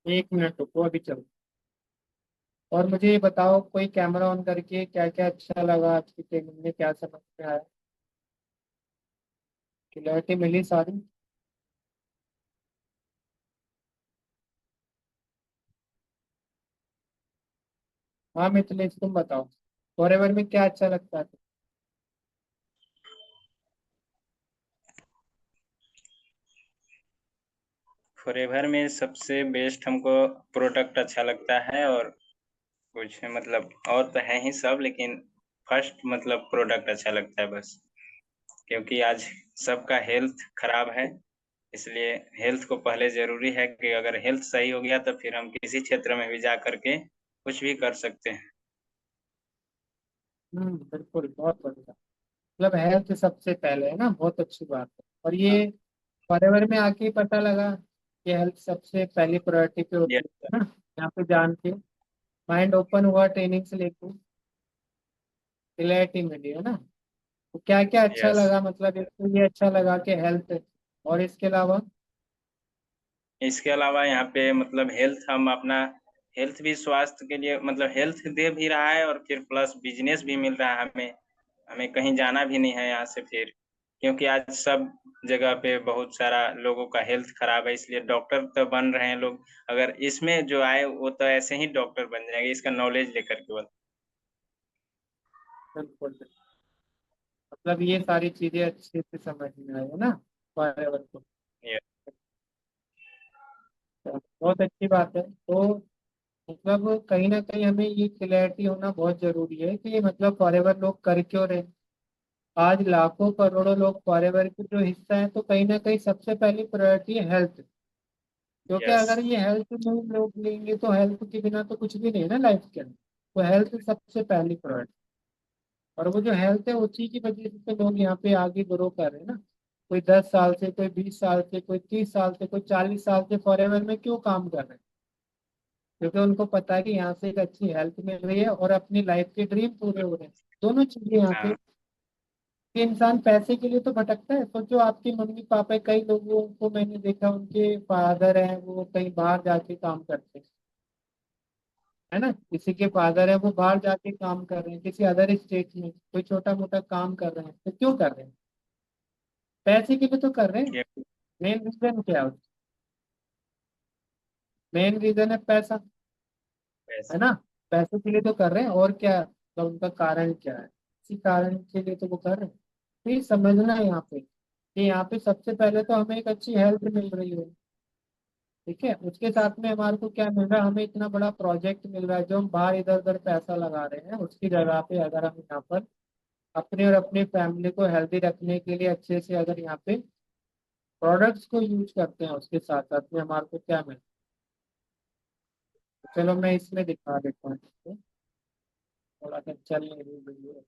एक मिनट रुको, अभी चलो। और मुझे ये बताओ, कोई कैमरा ऑन करके क्या क्या अच्छा लगा आज की ट्रेनिंग में, क्या समझ में आया? क्लियरिटी मिली सारी? हाँ मिथिलेश तुम बताओ, फॉरएवर में क्या अच्छा लगता है? फॉरएवर में सबसे बेस्ट हमको प्रोडक्ट अच्छा लगता है, और कुछ मतलब और तो है ही सब, लेकिन फर्स्ट मतलब प्रोडक्ट अच्छा लगता है बस। क्योंकि आज सबका हेल्थ खराब है, इसलिए हेल्थ को पहले जरूरी है कि अगर हेल्थ सही हो गया तो फिर हम किसी क्षेत्र में भी जा करके कुछ भी कर सकते हैं। बिल्कुल, बहुत बढ़िया। मतलब हेल्थ सबसे पहले है ना, बहुत अच्छी बात है। और ये फॉरएवर में आके ही पता लगा कि हेल्थ सबसे पहली प्रायोरिटी पे होती यस है ना। यहाँ पे जान के माइंड ओपन हुआ ट्रेनिंग से लेके, क्लैरिटी मिली है ना। तो क्या क्या अच्छा यस। लगा, मतलब एक तो ये अच्छा लगा कि हेल्थ, और इसके अलावा? इसके अलावा यहाँ पे मतलब हेल्थ, हम अपना हेल्थ भी स्वास्थ्य के लिए मतलब हेल्थ दे भी रहा है, और फिर प्लस बिजनेस भी मिल रहा है हमें। हमें कहीं जाना भी नहीं है यहाँ से फिर, क्योंकि आज सब जगह पे बहुत सारा लोगों का हेल्थ खराब है, इसलिए डॉक्टर तो बन रहे हैं लोग। अगर इसमें जो आए वो तो ऐसे ही डॉक्टर बन जाएंगे, इसका नॉलेज लेकर केवल। बिल्कुल बिल्कुल। मतलब ये सारी चीजें अच्छे से समझ में आई है ना फॉरएवर को। ये तो बहुत अच्छी बात है। तो मतलब कहीं ना कहीं हमें ये क्लैरिटी होना बहुत जरूरी है कि मतलब फॉरएवर लोग कर क्यों रहे हैं। आज लाखों करोड़ों लोग फॉरएवर के जो हिस्सा है, तो कहीं ना कहीं सबसे पहली प्रायोरिटी है हेल्थ। क्योंकि यस। अगर ये हेल्थ नहीं लोग लेंगे तो हेल्थ के बिना तो कुछ भी नहीं है ना लाइफ के अंदर। तो हेल्थ सबसे पहली प्रायोरिटी, और वो जो हेल्थ है उसी की वजह से तो लोग यहाँ पे आगे ग्रो कर रहे हैं ना। कोई 10 साल से, कोई 20 साल से, कोई 30 साल से, कोई 40 साल से फॉरएवर में क्यों काम कर रहे हैं? क्योंकि उनको पता है कि यहाँ से एक अच्छी हेल्थ मिल रही है और अपनी लाइफ के ड्रीम पूरे हो रहे हैं। दोनों चीजें यहाँ पे। हाँ। कि इंसान पैसे के लिए तो भटकता है, तो जो आपके मम्मी पापा, कई लोगों को मैंने देखा उनके फादर हैं वो कहीं बाहर जाके काम करते हैं, है ना। किसी के फादर है वो बाहर जाके काम कर रहे हैं किसी अदर स्टेट में, कोई छोटा मोटा काम कर रहे हैं, तो क्यों कर रहे हैं? पैसे के लिए तो कर रहे हैं। ये मेन रीजन क्या है? मेन रीजन है पैसा, है पैसा। ना। पैसे के लिए तो कर रहे हैं, और क्या तो उनका कारण क्या है? इसी कारण के लिए तो वो कर रहे हैं। तो ये समझना है यहाँ पे कि यहाँ पे सबसे पहले तो हमें एक अच्छी हेल्थ मिल रही है, ठीक है। उसके साथ में हमारे को क्या मिल रहा है? हमें इतना बड़ा प्रोजेक्ट मिल रहा है, जो हम बाहर इधर उधर पैसा लगा रहे हैं उसकी जगह पे अगर हम यहाँ पर अपने और अपनी फैमिली को हेल्दी रखने के लिए अच्छे से अगर यहाँ पे प्रोडक्ट्स को यूज करते हैं, उसके साथ साथ में हमारे को क्या मिलता है? चलो मैं इसमें दिखा देता हूँ आपको। थोड़ा सा चल नहीं रही वीडियो।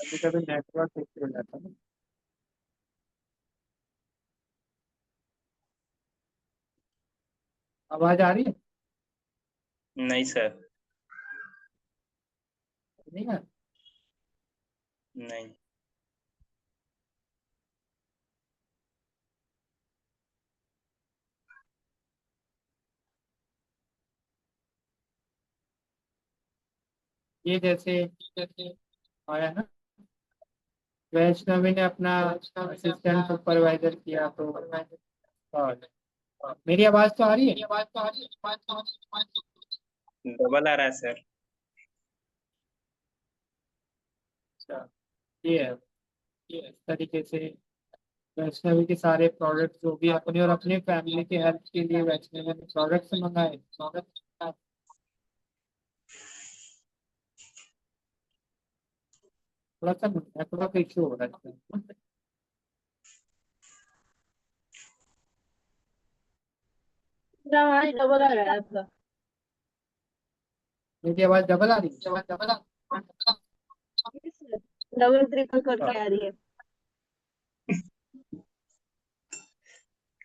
कभी कभी नेटवर्क इश्यू हो जाता है ना। आवाज आ रही है? नहीं सर। नहीं है। नहीं। ये जैसे जैसे आया ना, वैष्णवी ने अपना असिस्टेंट सुपरवाइजर किया, तो और मेरी आवाज तो आ रही है? डबल आ रहा है सर। अच्छा, ये है। ये इस तरीके से वैष्णवी के सारे प्रोडक्ट जो भी अपने और अपने फैमिली के हेल्प के लिए वैष्णवी ने प्रोडक्ट्स मंगाए, प्रोडक्ट थोड़ा सा नेटवर्क इशू हो रहा है। आवाज डबल आ रहा है आपका। मेरी आवाज डबल आ रही है? आवाज डबल आ डबल ट्रिपल अच्छा, करके आ रही है।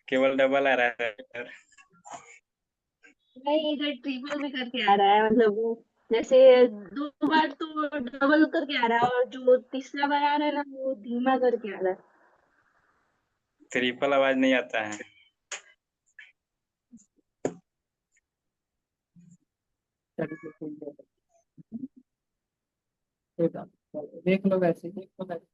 केवल डबल आ रहा है सर। नहीं, इधर ट्रिपल भी करके आ रहा है, मतलब वो जैसे 2 बार तो डबल करके आ रहा है, और जो तीसरा बार आ रहा है ना, वो धीमा करके आ रहा है। ट्रिपल आवाज नहीं आता है। तरीके से देख लो, वैसे देख लो वैसे।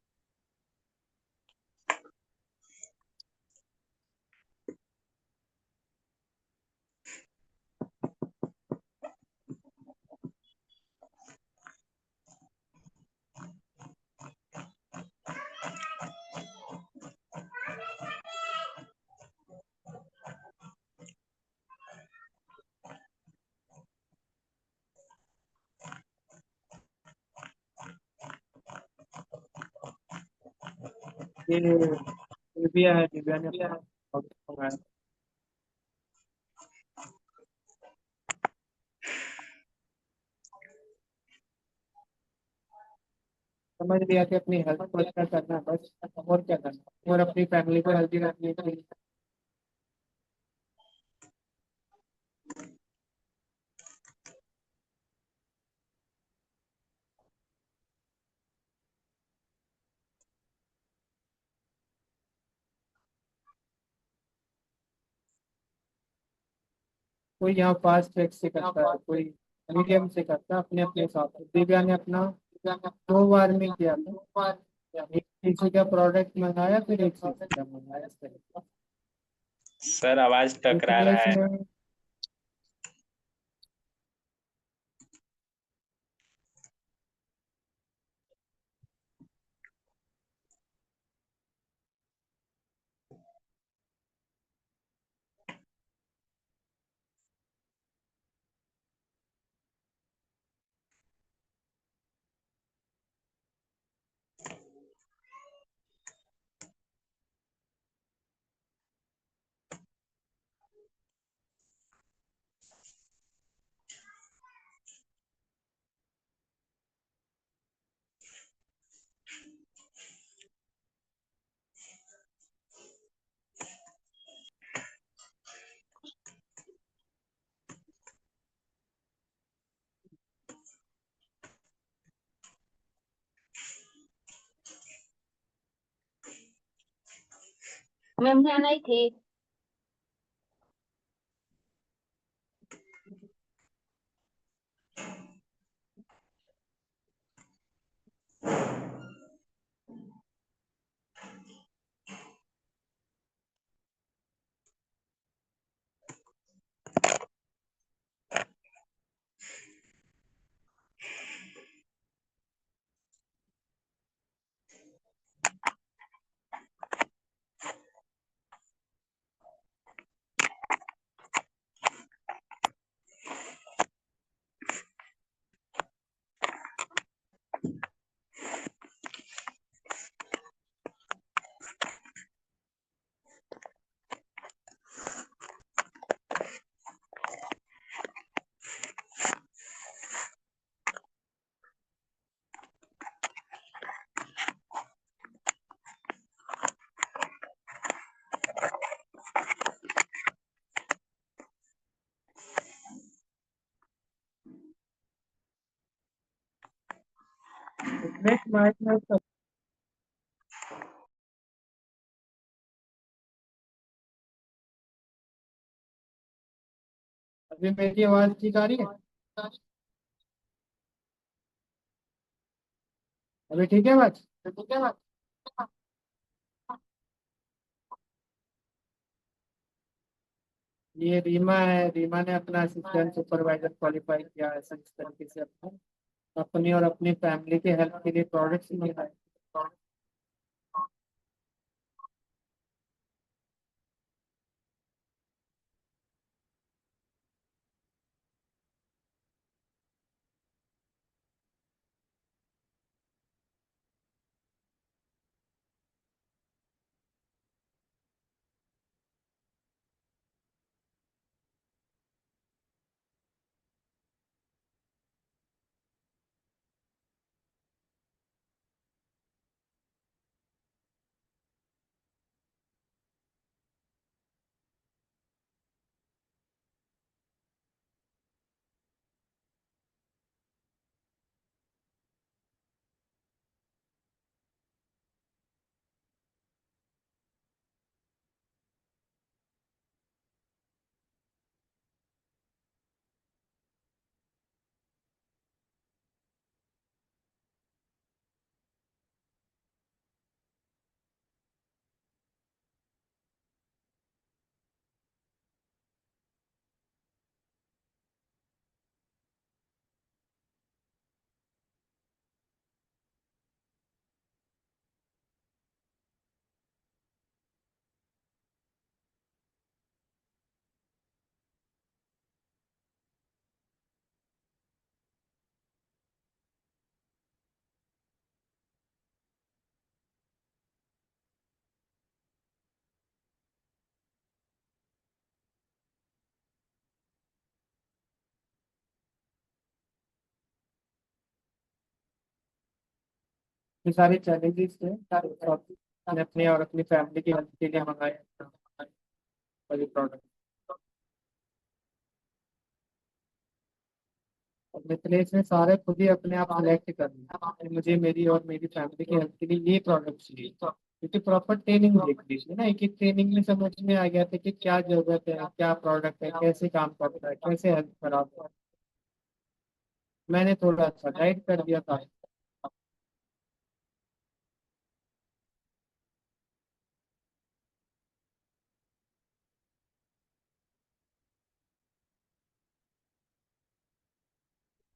ये दिव्या है, दिव्या ने अपना product मंगाया। समझ लिया कि अपनी हेल्थ को अच्छा करना है बस, और क्या करना, और अपनी फैमिली को हेल्दी रखने के लिए। कोई यहाँ फास्ट ट्रैक से करता है, कोई मीडियम से करता है, अपने अपने हिसाब से। दिव्या ने अपना 2 बार में किया था, एक किसी का प्रोडक्ट मंगाया, फिर एक किसी का मंगाया, इस तरीके से। सर आवाज टकरा इसलिए रहा है। इसमें मैम जाना ही थे। Fitness mind. अभी मेरी आवाज ठीक आ रही है? अभी ठीक है बात? ठीक है बात। ये रीमा है, रीमा ने अपना असिस्टेंट सुपरवाइजर क्वालिफाई किया है, इस तरीके से अपने अपनी और अपनी फैमिली के हेल्प के लिए प्रोडक्ट्स मंगाए। ये सारे चैलेंजेस थे, मैंने अपने और अपनी फैमिली की हेल्प के लिए मंगाए वाले प्रोडक्ट। और मिथिलेश ने सारे खुद ही अपने आप सिलेक्ट कर लिया कि मुझे मेरी और मेरी फैमिली की हेल्प के लिए ये प्रोडक्ट चाहिए, क्योंकि प्रॉपर ट्रेनिंग देख ली थी ना, एक एक ट्रेनिंग में समझ में आ गया था कि क्या जरूरत है, क्या प्रोडक्ट है, कैसे काम करता है, कैसे हेल्प कराता है। मैंने थोड़ा सा गाइड कर दिया था।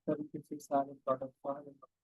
तरीके से सारे प्रोडक्ट